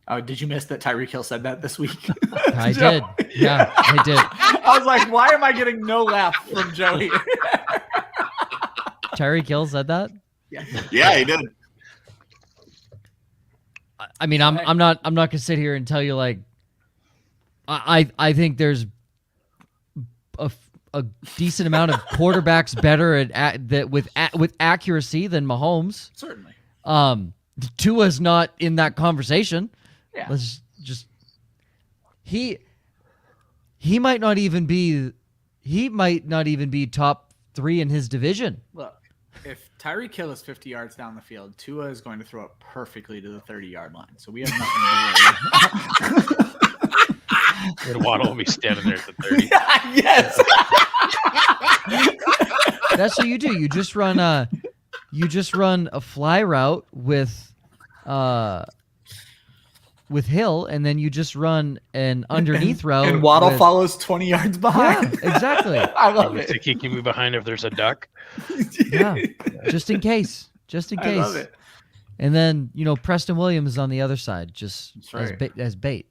Oh, did you miss that Tyreek Hill said that this week? I did. Yeah, I did. I was like, why am I getting no laugh from Joey? Tyreek Hill said that? Yeah, he did. I mean, I'm not gonna sit here and tell you like I think there's a decent amount of quarterbacks better with accuracy than Mahomes. Certainly. Tua's not in that conversation. Yeah. Let's just he might not even be top 3 in his division. Look, if Tyreek Hill is 50 yards down the field, Tua is going to throw it perfectly to the 30-yard line. So we have nothing to worry about. And Waddle will be standing there at the 30. Yes. That's what you do. You just run a fly route with Hill, and then you just run an underneath route. And Waddle follows 20 yards behind. Yeah, exactly. I love it. To kick me behind if there's a duck. Yeah, just in case. I love it. And then Preston Williams is on the other side, just right. as bait.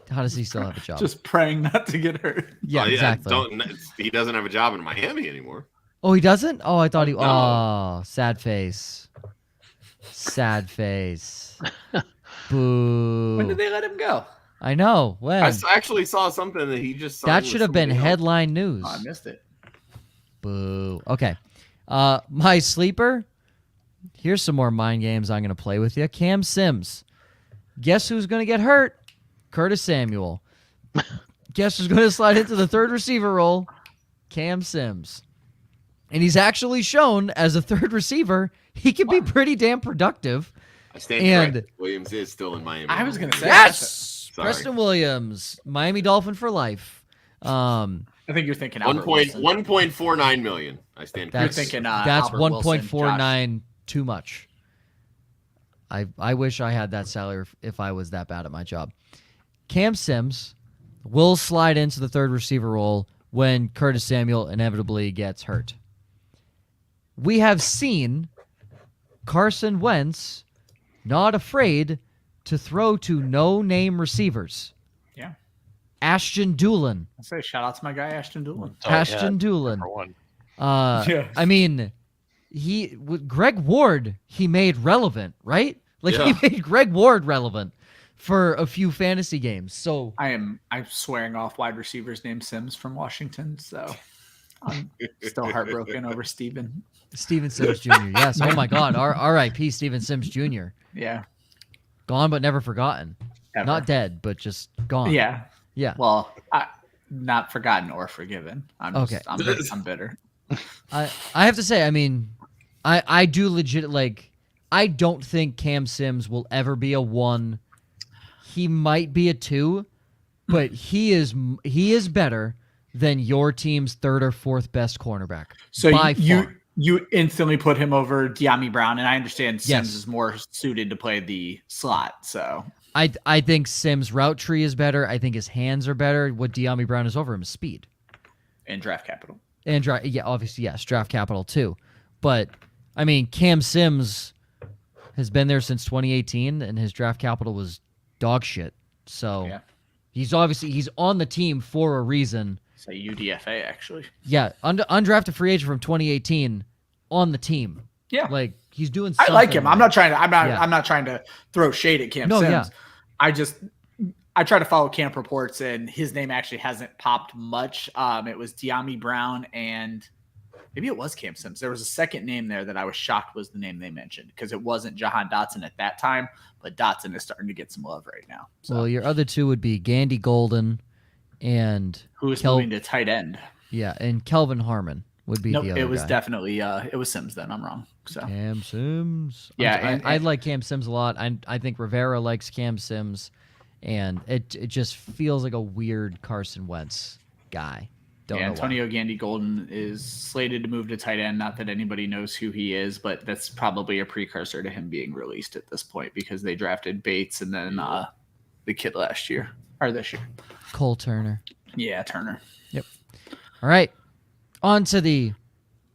How does he still have a job? Just praying not to get hurt. Yeah, exactly. He doesn't have a job in Miami anymore. Oh, he doesn't? Oh, I thought he. No. Oh, sad face. Sad face. Boo. When did they let him go? I know. When? I actually saw something that he just signed That with should have been somebody else. headline news. Oh, I missed it. Boo. Okay. My sleeper. Here's some more mind games I'm going to play with you. Cam Sims. Guess who's going to get hurt? Curtis Samuel. Guess who's going to slide into the 3rd receiver role? Cam Sims. And he's actually shown as a 3rd receiver, he can be pretty damn productive. I stand corrected. Williams is still in Miami. I was going to say. Yes! Sorry. Preston Williams, Miami Dolphin for life. I think you're thinking Albert Wilson. 1.49 million. I stand corrected. You're thinking that's Albert Wilson, 1.49 too much. I wish I had that salary if I was that bad at my job. Cam Sims will slide into the 3rd receiver role when Curtis Samuel inevitably gets hurt. We have seen Carson Wentz not afraid to throw to no-name receivers. Yeah. Ashton Dulin. I say shout out to my guy Ashton Dulin. Ashton Dulin. Number one. Yeah. I mean, with Greg Ward, he made relevant, right? Like he made Greg Ward relevant for a few fantasy games. So I'm swearing off wide receivers named Sims from Washington. So I'm still heartbroken over Steven Sims Jr. Yes. Oh my God. R.I.P. Steven Sims Jr. Yeah. Gone but never forgotten. Ever. Not dead, but just gone. Yeah. Yeah. Well, not forgotten or forgiven. I'm bitter. I have to say, I mean, I do legit like. I don't think Cam Sims will ever be a 1. He might be a 2, but he is better than your team's 3rd or 4th best cornerback. So by far. you instantly put him over De'Ami Brown, and I understand Sims is more suited to play the slot. So I think Sims' route tree is better. I think his hands are better. What De'Ami Brown is over him is speed and draft capital. And obviously yes, draft capital too. But I mean, Cam Sims has been there since 2018, and his draft capital was dog shit. So he's on the team for a reason. It's a UDFA, actually. Yeah, undrafted free agent from 2018 on the team. Yeah, like he's doing something. I like him. I'm not trying to throw shade at Cam Sims. Yeah. I try to follow camp reports, and his name actually hasn't popped much. It was De'Ami Brown, and maybe it was Cam Sims. There was a second name there that I was shocked was the name they mentioned, because it wasn't Jahan Dotson at that time, but Dotson is starting to get some love right now. So. Well, your other two would be Gandy Golden and who is moving to tight end. Yeah, and Kelvin Harmon would be the other it was guy. Definitely it was Sims then. I'm wrong. So Cam Sims. Yeah, I like Cam Sims a lot. I think Rivera likes Cam Sims, and it just feels like a weird Carson Wentz guy. Antonio Gandy Golden is slated to move to tight end. Not that anybody knows who he is, but that's probably a precursor to him being released at this point, because they drafted Bates and then the kid this year. Cole Turner. Yeah, Turner. Yep. All right. On to the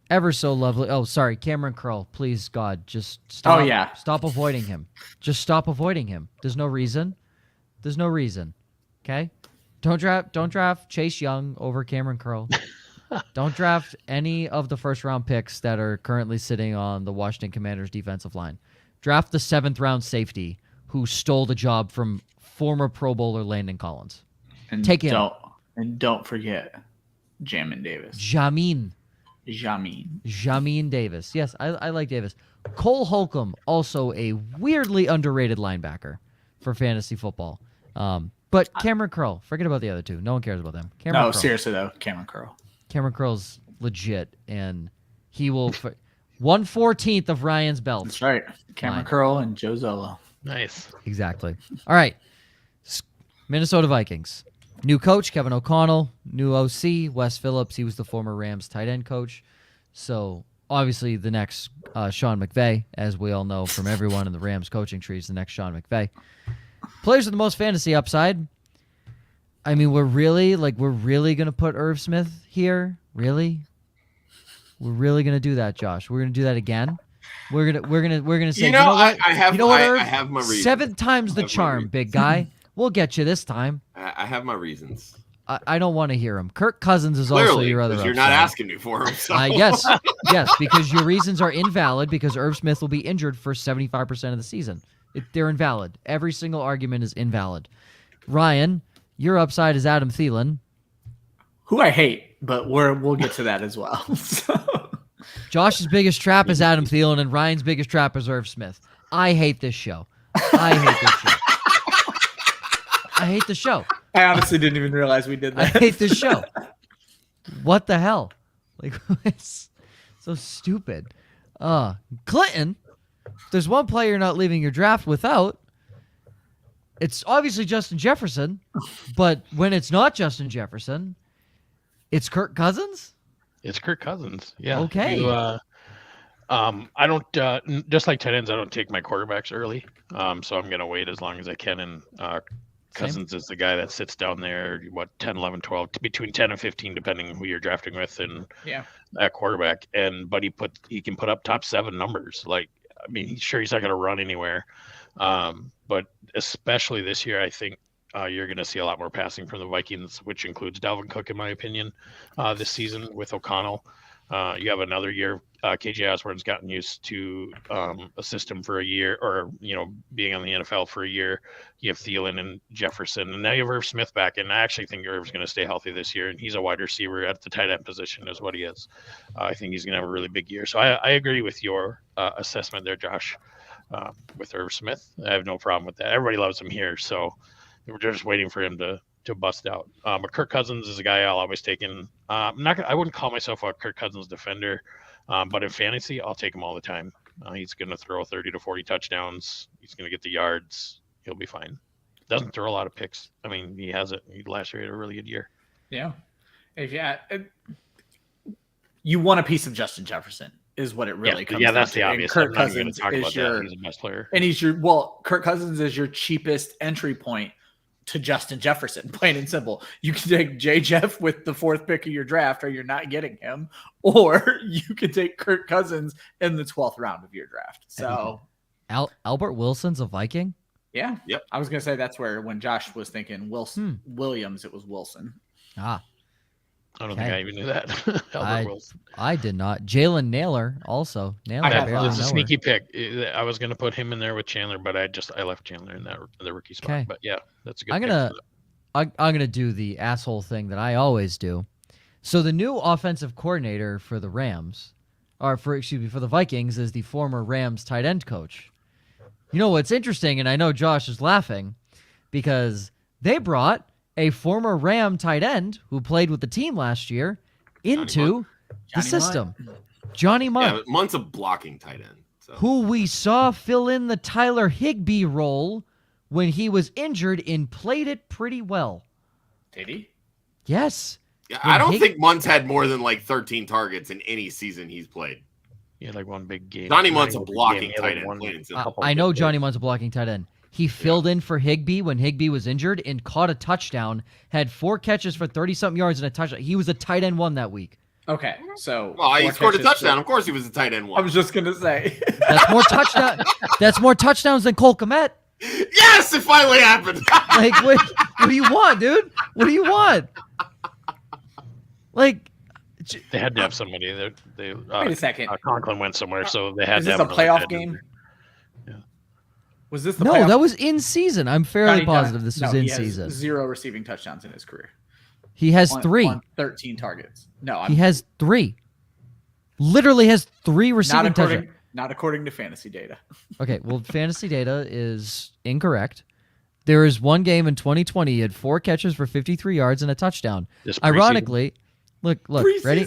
ever so lovely. Oh, sorry, Cameron Curl. Please, God, just stop. Oh, yeah. Stop avoiding him. Just stop avoiding him. There's no reason. Okay. Don't draft Chase Young over Cameron Curl. Don't draft any of the first round picks that are currently sitting on the Washington Commanders defensive line. Draft the 7th round safety who stole the job from former Pro Bowler Landon Collins. And take him. Don't forget Jamin Davis. Jamin Davis. Yes, I like Davis. Cole Holcomb, also a weirdly underrated linebacker for fantasy football. But Cameron Curl, forget about the other two. No one cares about them. Curl. Seriously though, Cameron Curl. Cameron Curl's legit, and he will 1/14 of Ryan's belt. That's right. Cameron Curl and Joe Zolo. Nice. Exactly. All right. Minnesota Vikings. New coach, Kevin O'Connell. New OC, Wes Phillips. He was the former Rams tight end coach. So, obviously, the next Sean McVay, as we all know from everyone in the Rams coaching tree, is the next Sean McVay. Players with the most fantasy upside. I mean, we're really going to put Irv Smith here? Really? We're really going to do that, Josh? We're going to do that again? We're gonna say, I have my reasons. 7 times the charm, big guy. We'll get you this time. I have my reasons. I don't want to hear him. Kirk Cousins is Clearly, also your other upside. You're not asking me for him. So. Yes, because your reasons are invalid, because Irv Smith will be injured for 75% of the season. They're invalid. Every single argument is invalid. Ryan, your upside is Adam Thielen. Who I hate, but we'll get to that as well. Josh's biggest trap is Adam Thielen, and Ryan's biggest trap is Irv Smith. I hate this show. I hate the show. I honestly didn't even realize we did that. I hate this show. What the hell? Like, it's so stupid. Clinton, there's one player you're not leaving your draft without. It's obviously Justin Jefferson, but when it's not Justin Jefferson, it's Kirk Cousins? It's Kirk Cousins. Yeah. Okay. I don't, just like tight ends, I don't take my quarterbacks early. So I'm going to wait as long as I can. And Cousins is the guy that sits down there, 10, 11, 12, between 10 and 15, depending who you're drafting with and that quarterback. But he can put up top 7 numbers. Like, I mean, he's not going to run anywhere. But especially this year, I think you're going to see a lot more passing from the Vikings, which includes Dalvin Cook, in my opinion, this season with O'Connell. You have another year. KJ Osborne's gotten used to a system for a year, or being on the NFL for a year. You have Thielen and Jefferson, and now you have Irv Smith back. And I actually think Irv's going to stay healthy this year, and he's a wide receiver at the tight end position, is what he is. I think he's going to have a really big year. So I agree with your assessment there, Josh. With Irv Smith, I have no problem with that. Everybody loves him here, so we're just waiting for him to bust out. But Kirk Cousins is a guy I'll always take in. I wouldn't call myself a Kirk Cousins defender, but in fantasy, I'll take him all the time. He's going to throw 30 to 40 touchdowns. He's going to get the yards. He'll be fine. Doesn't throw a lot of picks. I mean, he has it. Last year had a really good year. Yeah. You want a piece of Justin Jefferson is what it really comes down to. Yeah, that's the obvious. Kirk Cousins is he's the best player. And Kirk Cousins is your cheapest entry point to Justin Jefferson, plain and simple. You can take J. Jeff with the 4th pick of your draft, or you're not getting him, or you can take Kirk Cousins in the 12th round of your draft. So Albert Wilson's a Viking? Yeah. Yep. I was going to say that's where, when Josh was thinking Williams, it was Wilson. Ah. I don't think I even knew that. Albert Wilson. I did not. Jalen Naylor also. It's a sneaky pick. I was going to put him in there with Chandler, but I left Chandler in the rookie spot. Okay. But yeah, that's a good pick. I'm gonna do the asshole thing that I always do. So the new offensive coordinator for the Rams, for the Vikings, is the former Rams tight end coach. You know what's interesting, and I know Josh is laughing, because they brought a former Ram tight end who played with the team last year into the system. Johnny Munt. Yeah, Munt's a blocking tight end. So. Who we saw fill in the Tyler Higbee role when he was injured and played it pretty well. Did he? Yes. Yeah, I don't think Munt's had more than like 13 targets in any season he's played. He had like one big game. Johnny Munt's a blocking tight end. I know Johnny Munt's a blocking tight end. He filled in for Higbee when Higbee was injured and caught a touchdown, had 4 catches for 30-something yards and a touchdown. He was a tight end 1 that week. Okay, so... Well, he scored a touchdown. Of course he was a tight end 1. I was just going to say. That's more touchdowns than Cole Kmet. Yes, it finally happened. Like, what do you want, dude? What do you want? Like... They had to have somebody. Wait a second. Conklin went somewhere, so they had to have... Is this a playoff game? Was this the No, playoff? That was in season. I'm fairly positive this was in season. 0 receiving touchdowns in his career. He has 3. 13 targets. No, he has 3. Literally has 3 receiving touchdowns. Not according to fantasy data. Okay, well, fantasy data is incorrect. There is one game in 2020. He had 4 catches for 53 yards and a touchdown. Ironically, look, preseason. Ready?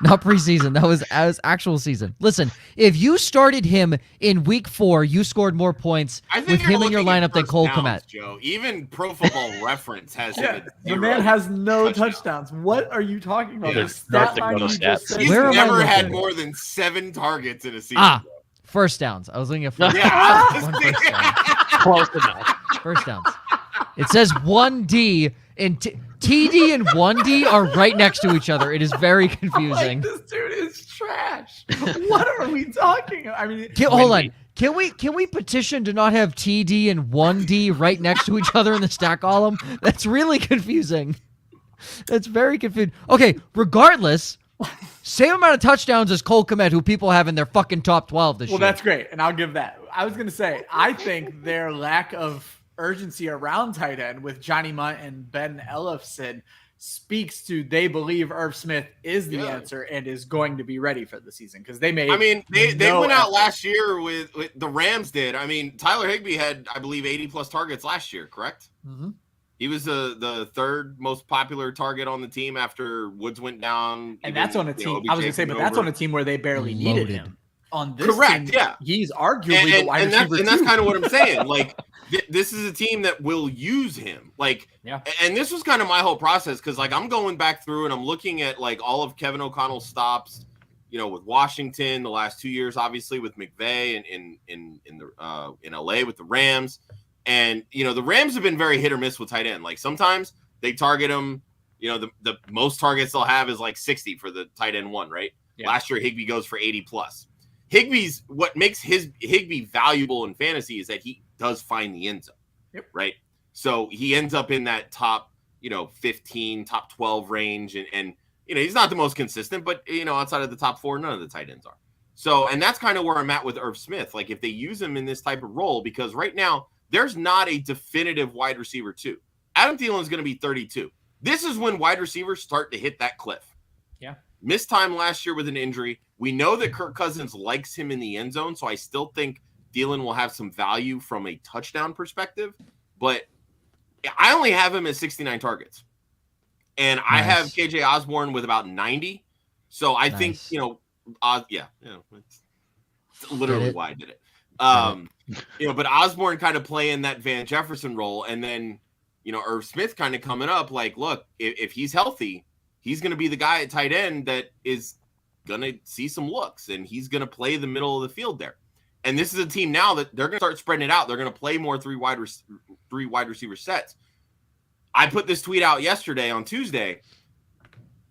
Not preseason. That was actual season. Listen, if you started him in week 4, you scored more points with him in your lineup than Cole Kmet. Joe, even Pro Football Reference has him at 0. The man has no touchdowns. What are you talking about? Yeah. He's never had more than 7 targets in a season. First downs. I was looking at first downs. Close enough. First downs. It says 1D and TD and 1D are right next to each other. It is very confusing. This dude is trash. What are we talking about? I mean, hold on. Can we petition to not have TD and 1D right next to each other in the stat column? That's really confusing. That's very confusing. Okay, regardless, same amount of touchdowns as Cole Kmet, who people have in their fucking top 12 this year. Well, that's great, and I'll give that. I was going to say, I think their lack of urgency around tight end with Johnny Munt and Ben Ellefson speaks to they believe Irv Smith is the answer and is going to be ready for the season, because they made. I mean, they went out last year with the Rams did. I mean, Tyler Higbee had, I believe, 80+ targets last year, correct? Mm-hmm. He was the 3rd most popular target on the team after Woods went down. And that's on a team. I was going to say, but that's on a team where they barely needed him. On this correct, team, he's arguably the wide receiver. And that's kind of what I'm saying. Like, this is a team that will use him. Like, and this was kind of my whole process, because like I'm going back through and I'm looking at like all of Kevin O'Connell's stops, with Washington the last 2 years, obviously with McVay and in LA with the Rams. And the Rams have been very hit or miss with tight end. Like sometimes they target them. The most targets they'll have is like 60 for the tight end 1, right? Yeah. Last year Higbee goes for 80+. What makes Higbee valuable in fantasy is that he does find the end zone, right? So he ends up in that top, 15, top 12 range. And he's not the most consistent, but, outside of the top 4, none of the tight ends are. So, and that's kind of where I'm at with Irv Smith. Like if they use him in this type of role, because right now there's not a definitive wide receiver 2. Adam Thielen is going to be 32. This is when wide receivers start to hit that cliff. Yeah. Missed time last year with an injury. We know that Kirk Cousins likes him in the end zone, so I still think Thielen will have some value from a touchdown perspective, but I only have him at 69 targets. And I have KJ Osborne with about 90. So I think, it's literally why I did it. But Osborne kind of playing that Van Jefferson role, and then, Irv Smith kind of coming up. Like, look, if he's healthy, he's going to be the guy at tight end that is going to see some looks, and he's going to play the middle of the field there. And this is a team now that they're going to start spreading it out. They're going to play more three wide receiver sets. I put this tweet out yesterday on Tuesday.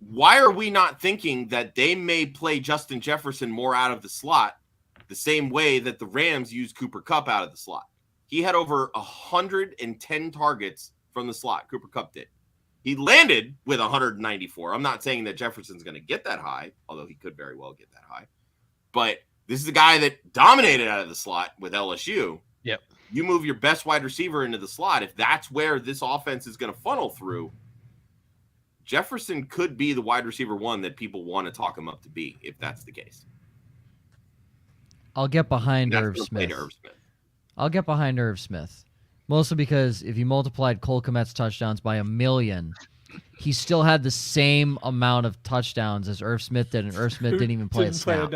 Why are we not thinking that they may play Justin Jefferson more out of the slot the same way that the Rams used Cooper Kupp out of the slot? He had over 110 targets from the slot. Cooper Kupp did. He landed with 194. I'm not saying that Jefferson's going to get that high, although he could very well get that high. But this is a guy that dominated out of the slot with LSU. Yep. You move your best wide receiver into the slot. If that's where this offense is going to funnel through, Jefferson could be the wide receiver 1 that people want to talk him up to be, if that's the case. I'll get behind Irv Smith. I'll get behind Irv Smith. Mostly because if you multiplied Cole Kmet's touchdowns by 1 million, he still had the same amount of touchdowns as Irv Smith did, and Irv Smith didn't even play a snap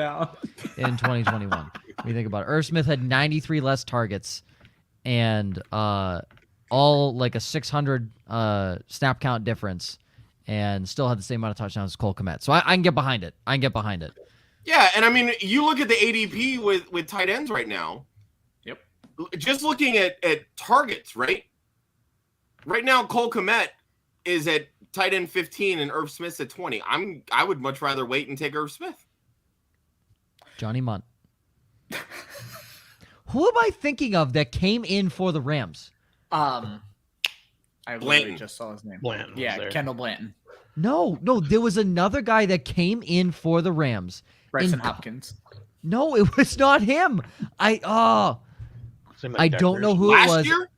in 2021. When you think about it, Irv Smith had 93 less targets and all like a 600 snap count difference, and still had the same amount of touchdowns as Cole Kmet. So I can get behind it. Yeah, and I mean, you look at the ADP with tight ends right now. Yep. Just looking at targets, right? Right now, Cole Kmet is at tight end 15 and Irv Smith's at 20. I would much rather wait and take Irv Smith. Johnny Munt. Who am I thinking of that came in for the Rams? I literally just saw his name. Blanton. Yeah, Kendall Blanton. No, there was another guy that came in for the Rams. Bryson Hopkins. No, it was not him. I don't know who it was. Last year?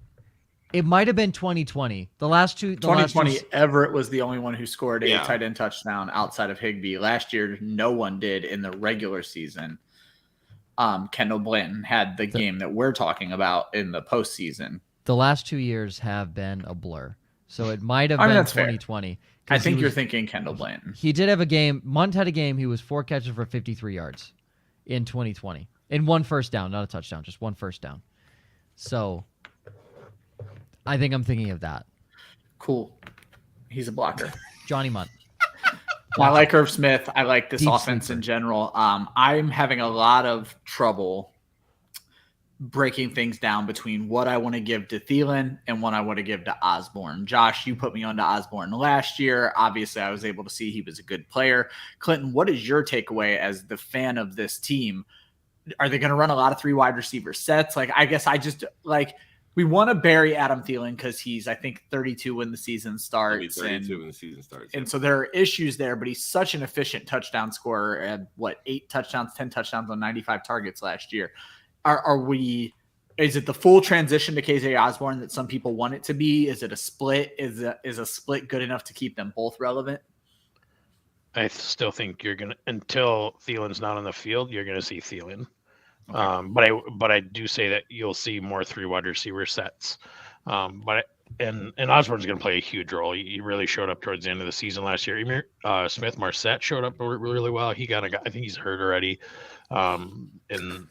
It might have been 2020. The last two. 2020, Everett was the only one who scored a tight end touchdown outside of Higbee. Last year, no one did in the regular season. Kendall Blanton had the game that we're talking about in the postseason. The last 2 years have been a blur. So it might have been 2020. I think you're thinking Kendall Blanton. He did have a game. Munt had a game. He was 4 catches for 53 yards in 2020. In 1 first down, not a touchdown, just 1 first down. So I think I'm thinking of that. Cool. He's a blocker. Johnny Munt. I like Irv Smith. I like this Deep offense sleeper. in general. I'm having a lot of trouble breaking things down between what I want to give to Thielen and what I want to give to Osborne. Josh, you put me on to Osborne last year. Obviously, I was able to see he was a good player. Clinton, what is your takeaway as the fan of this team? Are they going to run a lot of 3 wide receiver sets? Like, I guess I just we want to bury Adam Thielen because he's, I think, 32 when the season starts. He'll be 32 when the season starts. And so there are issues there, but he's such an efficient touchdown scorer at 8 touchdowns, 10 touchdowns on 95 targets last year. Is it the full transition to KJ Osborne that some people want it to be? Is it a split? Is a split good enough to keep them both relevant? I still think you're going to, until Thielen's not on the field, you're going to see Thielen. Okay. But I do say that you'll see more 3 wide receiver sets. And Osborne's going to play a huge role. He really showed up towards the end of the season last year. Smith Marset showed up really well. He got a guy. I think he's hurt already. In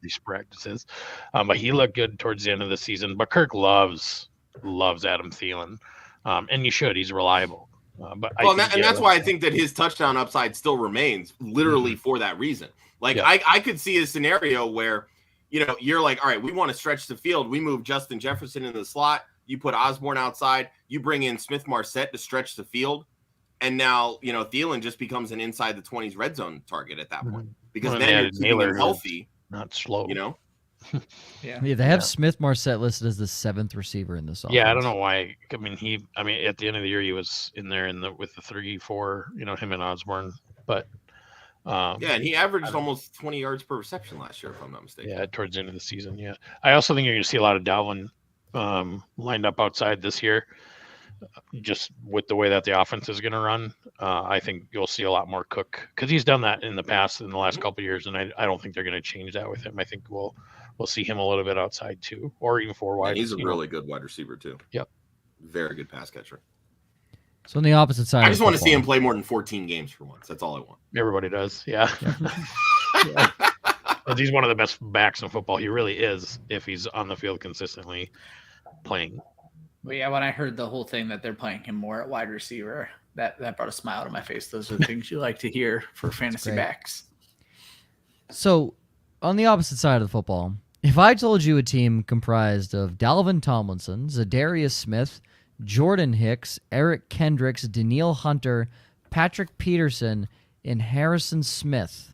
these practices, but he looked good towards the end of the season. But Kirk loves Adam Thielen, and you should. He's reliable. That's why I think that his touchdown upside still remains, literally for that reason. Like I could see a scenario where, you're like, all right, we want to stretch the field. We move Justin Jefferson into the slot. You put Osborne outside. You bring in Smith Marset to stretch the field. And now, Thielen just becomes an inside the 20s red zone target at that point. Because then you're keeping him healthy. Not slow. Yeah, they have Smith Marset listed as the 7th receiver in this offense. Yeah, I don't know why. I mean, at the end of the year, he was in there with the 3-4, him and Osborne. But and he averaged almost 20 yards per reception last year, if I'm not mistaken. Yeah, towards the end of the season. Yeah, I also think you're going to see a lot of Dalvin lined up outside this year, just with the way that the offense is going to run. I think you'll see a lot more Cook because he's done that in the past in the last couple of years, and I don't think they're going to change that with him. I think we'll see him a little bit outside too, or even 4 wide. He's a really good wide receiver too. Yep, very good pass catcher. So on the opposite side, I just want to see him play more than 14 games for once. That's all I want. Everybody does, yeah. He's one of the best backs in football. He really is if he's on the field consistently playing. But yeah, when I heard the whole thing that they're playing him more at wide receiver, that brought a smile to my face. Those are the things you like to hear for fantasy backs. So on the opposite side of the football, if I told you a team comprised of Dalvin Tomlinson, Zadarius Smith, Jordan Hicks, Eric Kendricks, Daniil Hunter, Patrick Peterson, and Harrison Smith,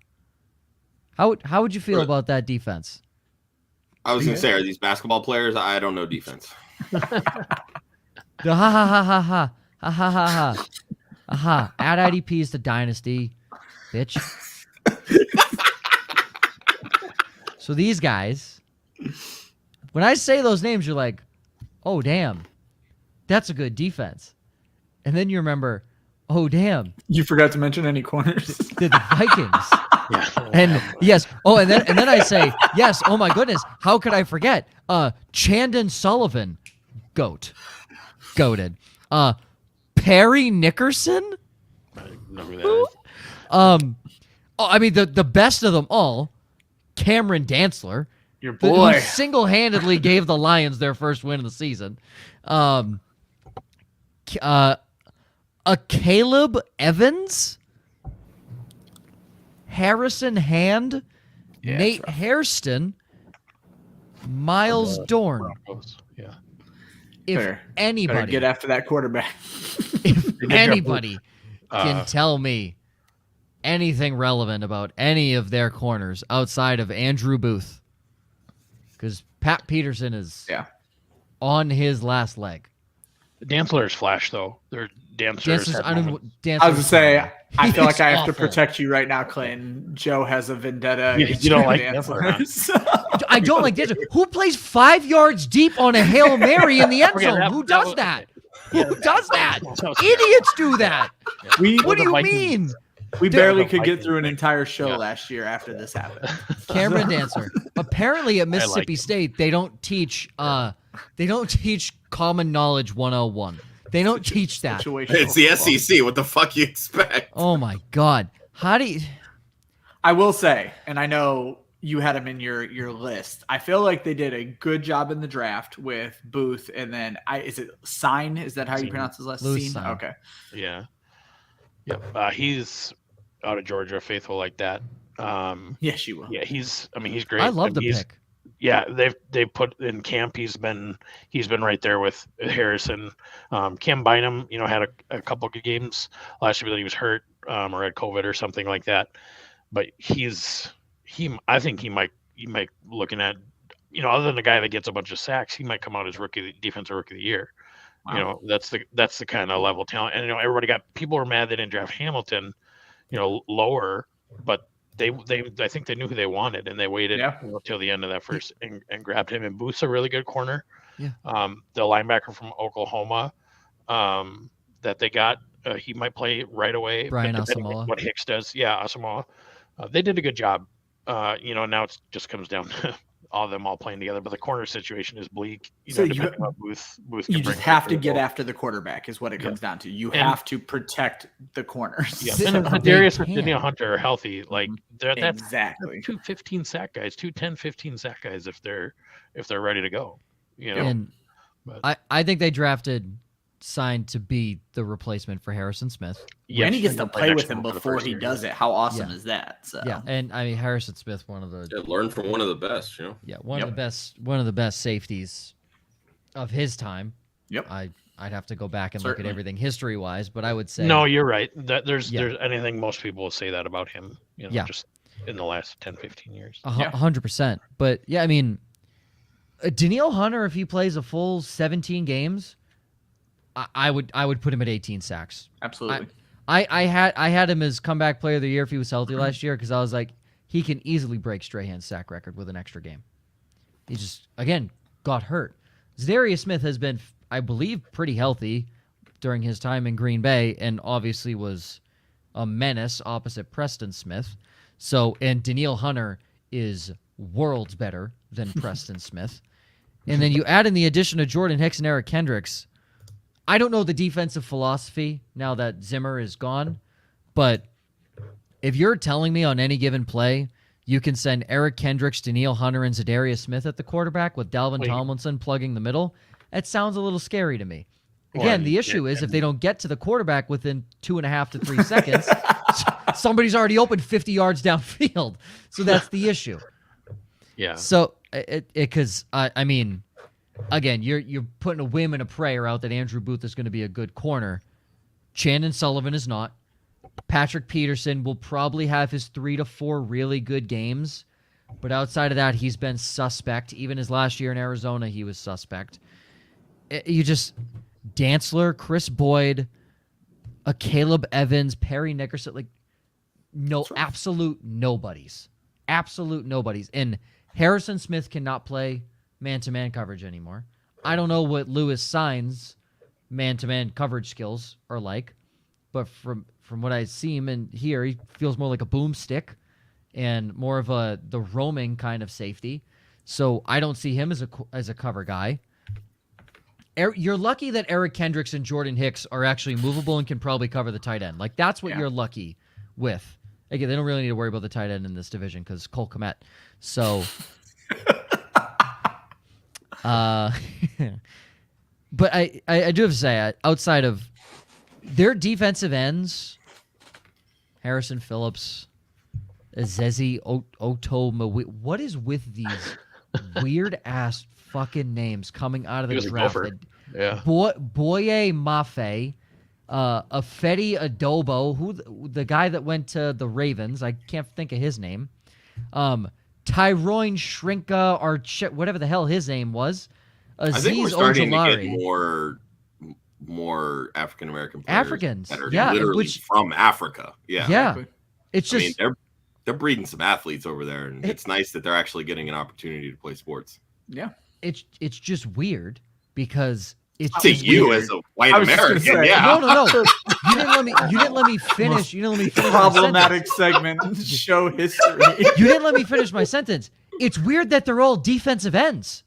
how would you feel about that defense? I was going to say, are these basketball players? I don't know defense. Ha ha ha ha ha ha ha ha ha. Add IDPs to Dynasty, bitch. So these guys, when I say those names, you're like, oh damn, that's a good defense. And then you remember, oh damn, you forgot to mention any corners. The Vikings. And yes, and then I say, yes, oh my goodness, how could I forget? Chandon Sullivan, goated. Perry Nickerson? I know who that is. I mean the best of them all, Cameron Dantzler, your boy, who single-handedly gave the Lions their first win of the season. A Caleb Evans, Harrison Hand, Nate Hairston, Miles Dorn. Yeah. If anybody better get after that quarterback. If anybody can tell me anything relevant about any of their corners outside of Andrew Booth, because Pat Peterson is on his last leg. Dantzler's flash, though. Dantzler's I was going to say, I feel like I have to protect you right now, Clinton. Joe has a vendetta. You don't like Dantzler. I don't like Dantzler. Who plays 5 yards deep on a Hail Mary in the end zone? Who does that? Who does that? Idiots do that. What do you mean? We barely could get through an entire show last year after this happened. Cameron Dantzler. Apparently at Mississippi State, they don't teach Common Knowledge 101. They don't teach that. It's the SEC. What the fuck you expect? Oh my God. How do you... I will say, and I know you had him in your list, I feel like they did a good job in the draft with Booth, and then is it Sign? Is that how you pronounce his last name? Okay. Yeah. Yep. He's out of Georgia, faithful like that. Yes, you will. Yeah, he's great. I love the pick. Yeah, they put in camp. He's been right there with Harrison. Cam Bynum, had a couple of good games last year, but he was hurt or had COVID or something like that. But I think he might looking at, other than the guy that gets a bunch of sacks, he might come out as defensive rookie of the year. Wow. That's the kind of level talent. And everybody people were mad they didn't draft Hamilton, lower, but I think they knew who they wanted, and they waited till the end of that first and grabbed him. And Booth's a really good corner. Yeah. The linebacker from Oklahoma that they got, he might play right away. Brian Asamoah. What Hicks does. Yeah, Asamoah. They did a good job. Now it just comes down to all of them all playing together, but the corner situation is bleak. Depending on Booth you just have to get after the quarterback is what it comes down to. You have to protect the corners. Yeah, and Darius and Daniil Hunter are healthy. Like that's exactly 2 15 sack guys, 2 10, 15 sack guys if they're ready to go. And I think they drafted Sign to be the replacement for Harrison Smith. Yes, and he gets to play with him before he does it. How awesome is that? So. Yeah, and I mean Harrison Smith, one of the learn from one of the best. Yeah, one of the best safeties of his time. Yep. I'd have to go back and look at everything history wise, but I would say no. You're right. That there's anything most people will say that about him. in the last 10, 15 years. 100%. But yeah, I mean, Danielle Hunter, if he plays a full 17 games, I would put him at 18 sacks. Absolutely. I had him as comeback player of the year if he was healthy last year, because I was like, he can easily break Strahan's sack record with an extra game. He just, again, got hurt. Zadarius Smith has been, I believe, pretty healthy during his time in Green Bay, and obviously was a menace opposite Preston Smith. So, and Danielle Hunter is worlds better than Preston Smith. And then you add in the addition of Jordan Hicks and Eric Kendricks. I don't know the defensive philosophy now that Zimmer is gone, but if you're telling me on any given play you can send Eric Kendricks, Danielle Hunter, and Zadarius Smith at the quarterback with Dalvin Tomlinson plugging the middle, it sounds a little scary to me. Again, the issue is if they don't get to the quarterback within 2.5 to 3 seconds, somebody's already opened 50 yards downfield. So that's the issue. Yeah. So, because, I mean, again, you're putting a whim and a prayer out that Andrew Booth is going to be a good corner. Chandon Sullivan is not. Patrick Peterson will probably have his 3 to 4 really good games, but outside of that, he's been suspect. Even his last year in Arizona, he was suspect. You just Dantzler, Chris Boyd, a Caleb Evans, Perry Nickerson, like absolute nobodies. Absolute nobodies. And Harrison Smith cannot play man-to-man coverage anymore. I don't know what Lewis Sines' man-to-man coverage skills are like, but from what I see him and hear, he feels more like a boomstick and more of the roaming kind of safety. So I don't see him as a cover guy. You're lucky that Eric Kendricks and Jordan Hicks are actually movable and can probably cover the tight end. Like, that's what you're lucky with. Again, they don't really need to worry about the tight end in this division because Cole Kmet. So, but I do have to say, outside of their defensive ends, Harrison Phillips, Azezi Otomawi, what is with these weird-ass fucking names coming out of the draft? Yeah. Boye Mafe, Afedi Adobo, the guy that went to the Ravens. I can't think of his name. Tyroin Shrinka, or whatever the hell his name was. Aziz I think we're starting Ojulari. to get more African American players Africans, that are yeah, literally from Africa. Yeah. Yeah. It's just, I mean, they're breeding some athletes over there, and it's nice that they're actually getting an opportunity to play sports. Yeah. It's just weird because it's to just you weird. as a white American. Say, Yeah. No. You didn't let me finish. You didn't let me finish. Problematic segment. Show history. You didn't let me finish my sentence. It's weird that they're all defensive ends.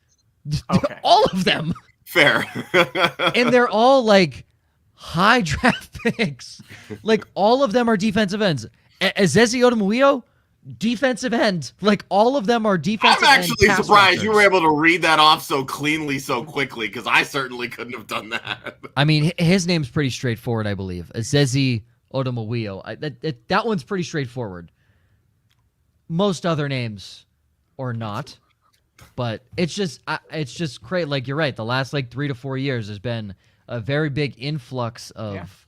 Okay. All of them. Fair. And they're all like high draft picks. Like, all of them are defensive ends. Azezi Otomuyo, defensive end. Like, all of them are defensive I'm end actually pass surprised rushers. you were able to read that off so cleanly so quickly, because I certainly couldn't have done that. I mean, his name's pretty straightforward, I believe. Azezi Otomuyo. That one's pretty straightforward. Most other names are not. But it's just great. Like, you're right. The last 3 to 4 years has been a very big influx of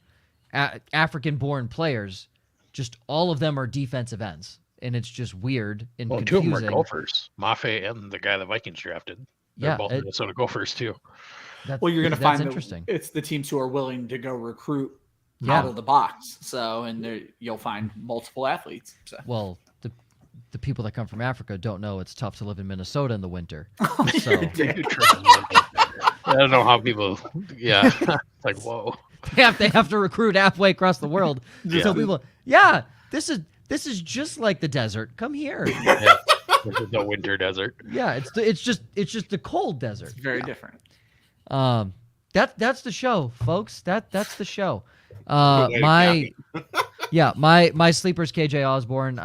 African-born players. Just all of them are defensive ends, and it's just weird and confusing. 2 of them are Gophers, Mafe and the guy the Vikings drafted. They're both Minnesota Gophers too. Well, you're going to find interesting. It's the teams who are willing to go recruit out of the box. So, and you'll find multiple athletes. So. Well, the people that come from Africa don't know it's tough to live in Minnesota in the winter. So I don't know how people. Yeah, like whoa. They have to recruit halfway across the world to tell people, this is just like the desert. Come here. Yeah. This is the winter desert. Yeah, it's just the cold desert. It's very different. That's the show, folks. That's the show. My sleeper's KJ Osborne.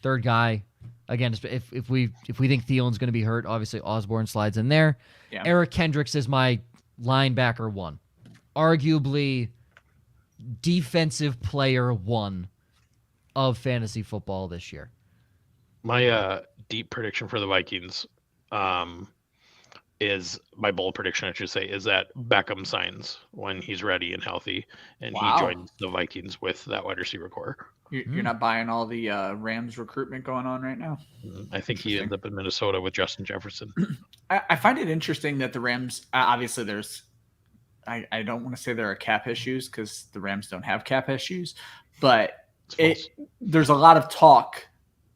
Third guy. Again, if we think Thielen's going to be hurt, obviously Osborne slides in there. Yeah. Eric Kendricks is my linebacker 1, arguably defensive player 1 of fantasy football this year. My deep prediction for the Vikings is my bold prediction, I should say, is that Beckham signs when he's ready and healthy, and he joins the Vikings with that wide receiver core. You're not buying all the Rams recruitment going on right now? I think he ended up in Minnesota with Justin Jefferson. I find it interesting that the Rams, obviously there's, I don't want to say there are cap issues because the Rams don't have cap issues, but there's a lot of talk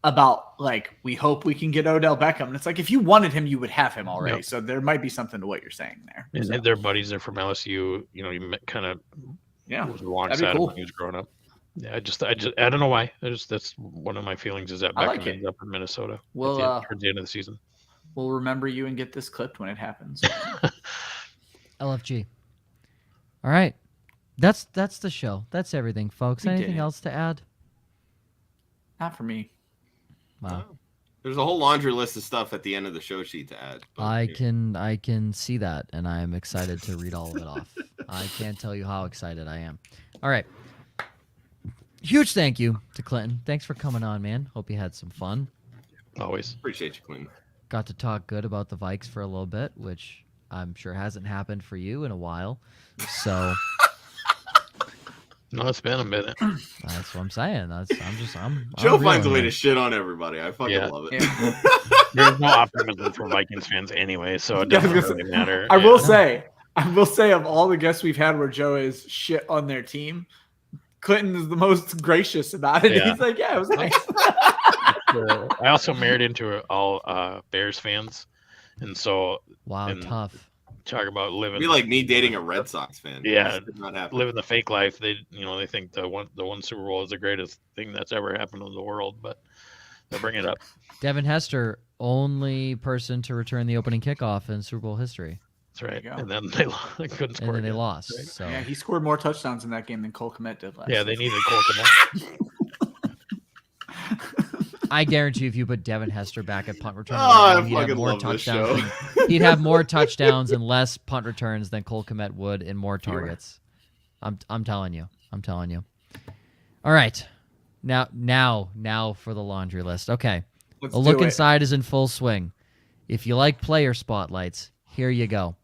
about like, we hope we can get Odell Beckham. And it's like, if you wanted him, you would have him already. Yep. So there might be something to what you're saying there. And their buddies are from LSU. You know, you kind of was alongside him when he was growing up. Yeah, I don't know why. That's one of my feelings is that Beckham ends up in Minnesota towards the end of the season. We'll remember you and get this clipped when it happens. LFG. All right. That's the show. That's everything, folks. Anything else to add? Not for me. Wow. There's a whole laundry list of stuff at the end of the show sheet to add. I can see that, and I'm excited to read all of it off. I can't tell you how excited I am. All right. Huge thank you to Clinton. Thanks for coming on, man. Hope you had some fun. Always. Appreciate you, Clinton. Got to talk good about the Vikes for a little bit, which I'm sure hasn't happened for you in a while. So no, it's been a minute. That's what I'm saying. Joe finds a way to shit on everybody. I fucking love it. Yeah. There's no optimism for Vikings fans anyway, so it doesn't really matter. I will say of all the guests we've had where Joe is shit on their team, Clinton is the most gracious about it. Yeah. He's like, yeah, it was nice. I also married into all Bears fans, and so tough. Talk about living. Be like me dating a Red Sox fan. Yeah, living the fake life. They think the one Super Bowl is the greatest thing that's ever happened in the world, but they bring it up. Devin Hester, only person to return the opening kickoff in Super Bowl history. That's right. And then they couldn't score. And then they lost. Right? So he scored more touchdowns in that game than Cole Kmet did last. Yeah, they needed Cole Kmet. I guarantee if you put Devin Hester back at punt return, he'd have more touchdowns. He'd have more touchdowns and less punt returns than Cole Kmet would in more targets. I'm telling you. All right. Now for the laundry list. Okay. A look inside is in full swing. If you like player spotlights, here you go.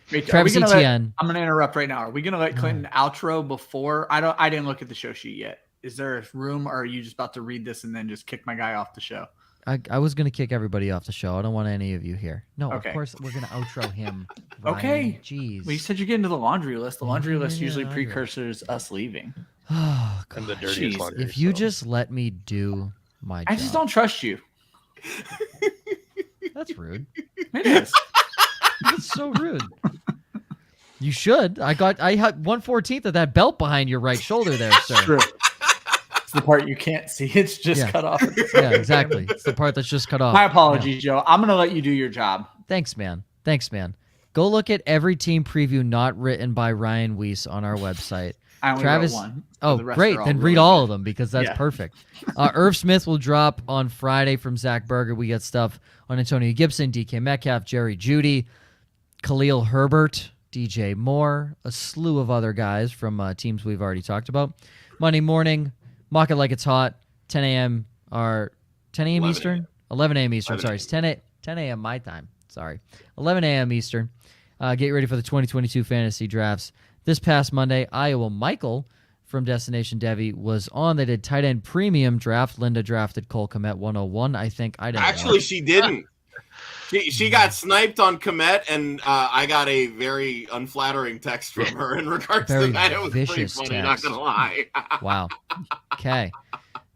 Travis Etienne. I'm gonna interrupt right now. Are we gonna let Clinton outro before? I didn't look at the show sheet yet. Is there a room, or are you just about to read this and then just kick my guy off the show? I was gonna kick everybody off the show. I don't want any of you here. No, okay. Of course we're gonna outro him. Ryan. Okay. Jeez. Well, you said you're getting to the laundry list. The laundry list usually precursors us leaving. Oh, God. And the dirtiest laundry. If you just let me do my job. I just don't trust you. That's rude. It is. That's so rude. You should. I had 1/14 of that belt behind your right shoulder there, sir. True. It's the part you can't see. It's just cut off. Yeah, exactly. It's the part that's just cut off. My apologies, Joe. I'm going to let you do your job. Thanks, man. Go look at every team preview not written by Ryan Weiss on our website. I only wrote one. Oh, great. Then read all of them because that's perfect. Irv Smith will drop on Friday from Zach Berger. We get stuff on Antonio Gibson, DK Metcalf, Jerry Jeudy, Khalil Herbert, DJ Moore, a slew of other guys from teams we've already talked about. Monday morning, mock it like it's hot, 10 a.m. or 10 a.m. Eastern? 11 a.m. Eastern. Sorry, it's 10 a.m. my time. Sorry. 11 a.m. Eastern. Get ready for the 2022 fantasy drafts. This past Monday, Iowa Michael from Destination Devi was on. They did tight end premium draft. Linda drafted Cole Kmet 101. I think I didn't. Actually, she didn't. She got sniped on Kmet, and I got a very unflattering text from her in regards to that. It was pretty funny, text. Not going to lie. Wow. Okay.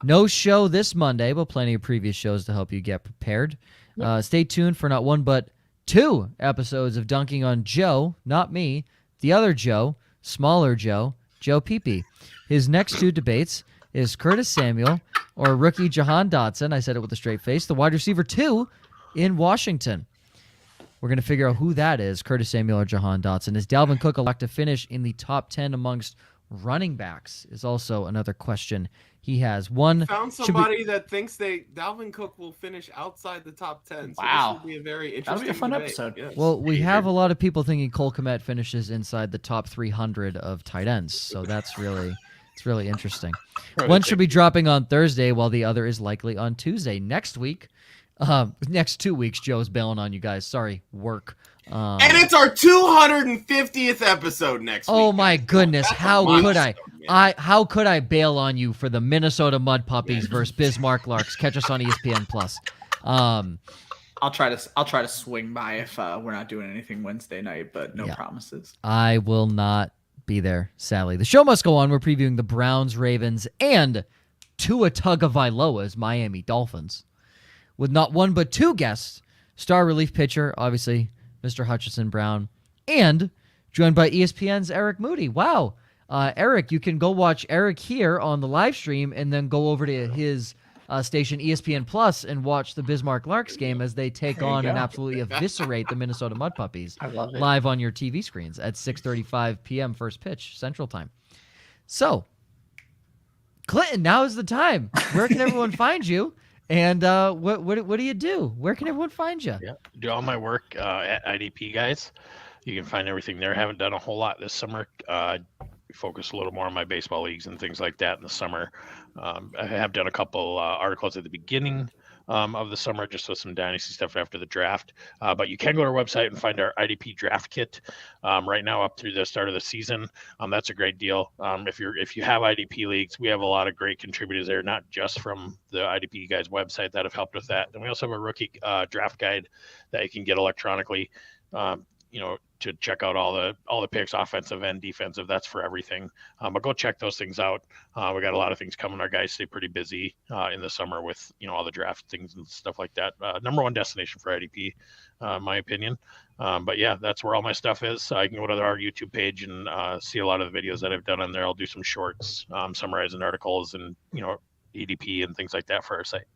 No show this Monday, but plenty of previous shows to help you get prepared. Stay tuned for not one, but 2 episodes of Dunking on Joe, not me, the other Joe, smaller Joe Peepee. His next 2 debates is Curtis Samuel or rookie Jahan Dotson. I said it with a straight face. The wide receiver 2 in Washington. We're going to figure out who that is, Curtis Samuel or Jahan Dotson. Is Dalvin Cook elect to finish in the top 10 amongst running backs is also another question he has. Found somebody that thinks Dalvin Cook will finish outside the top 10. So wow. This will be a very interesting That'll be a fun debate. episode. Yes. Well, we have a lot of people thinking Cole Kmet finishes inside the top 300 of tight ends. So that's really interesting. One should be dropping on Thursday while the other is likely on Tuesday. Next 2 weeks, Joe's bailing on you guys. Sorry, work. And it's our 250th episode next week. Oh my goodness, how could I? How could I bail on you for the Minnesota Mud Puppies versus Bismarck Larks? Catch us on ESPN Plus. I'll try to swing by if we're not doing anything Wednesday night, but no promises. I will not be there, sadly. The show must go on. We're previewing the Browns, Ravens, and Tua Tagovailoa's Miami Dolphins, with not one but two guests: star relief pitcher, obviously, Mr. Hutchison Brown, and joined by ESPN's Eric Moody. Wow. Eric, you can go watch Eric here on the live stream and then go over to his station ESPN Plus and watch the Bismarck Larks game as they take on and absolutely eviscerate the Minnesota Mud Puppies. I love it. Live on your TV screens at 6:35 p.m. first pitch Central Time. So, Clinton, now is the time. Where can everyone find you? And what do you do? Where can everyone find you? Yeah, do all my work at IDP Guys. You can find everything there. I haven't done a whole lot this summer. Focus a little more on my baseball leagues and things like that in the summer. I have done a couple articles at the beginning of the summer, just with some dynasty stuff after the draft. But you can go to our website and find our IDP draft kit right now up through the start of the season. That's a great deal. If you have IDP leagues, we have a lot of great contributors there, not just from the IDP Guys website that have helped with that. Then we also have a rookie draft guide that you can get electronically. To check out all the picks, offensive and defensive. That's for everything. But go check those things out. We got a lot of things coming. Our guys stay pretty busy in the summer with all the draft things and stuff like that. Number one destination for IDP, my opinion. But yeah, that's where all my stuff is. You can go to our YouTube page and see a lot of the videos that I've done on there. I'll do some shorts, summarizing articles and EDP and things like that for our site.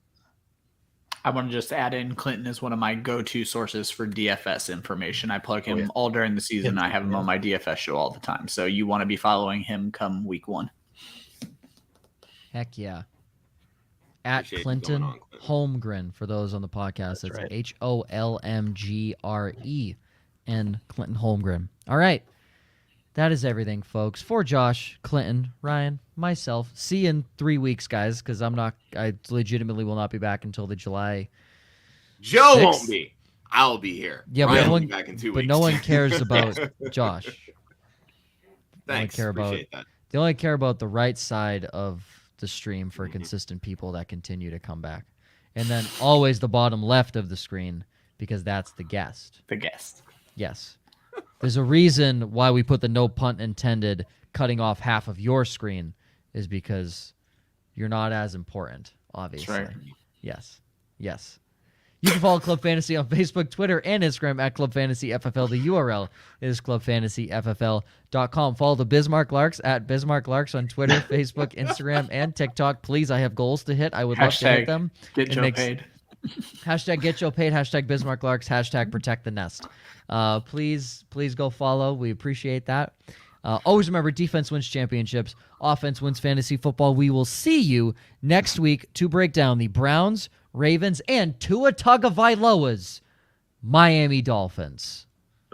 I want to just add in Clinton is one of my go-to sources for DFS information. I plug him all during the season. I have him on my DFS show all the time. So you want to be following him come week 1. Heck yeah. At Clinton Holmgren for those on the podcast. That's right. HOLMGRE and Clinton Holmgren. All right. That is everything, folks. For Josh, Clinton, Ryan, myself. See you in 3 weeks, guys, because I legitimately will not be back until the July. Joe 6th. won't be. I'll be here. Yeah, Ryan but will be back in 2 weeks. But no one cares about Josh. Thanks. Appreciate that. They only care about the right side of the stream for consistent people that continue to come back. And then always the bottom left of the screen, because that's the guest. The guest. Yes. There's a reason why we put the no punt intended cutting off half of your screen is because you're not as important, obviously. That's right. Yes. Yes. You can follow Club Fantasy on Facebook, Twitter, and Instagram at Club Fantasy FFL. The URL is clubfantasyffl.com. Follow the Bismarck Larks at Bismarck Larks on Twitter, Facebook, Instagram, and TikTok. Please, I have goals to hit. I would love to hit them. Get Joe paid. Hashtag get Joe paid. Hashtag Bismarck Larks. Hashtag protect the nest. Please go follow. We appreciate that. Always remember, defense wins championships. Offense wins fantasy football. We will see you next week to break down the Browns, Ravens, and Tua Tagovailoa's Miami Dolphins.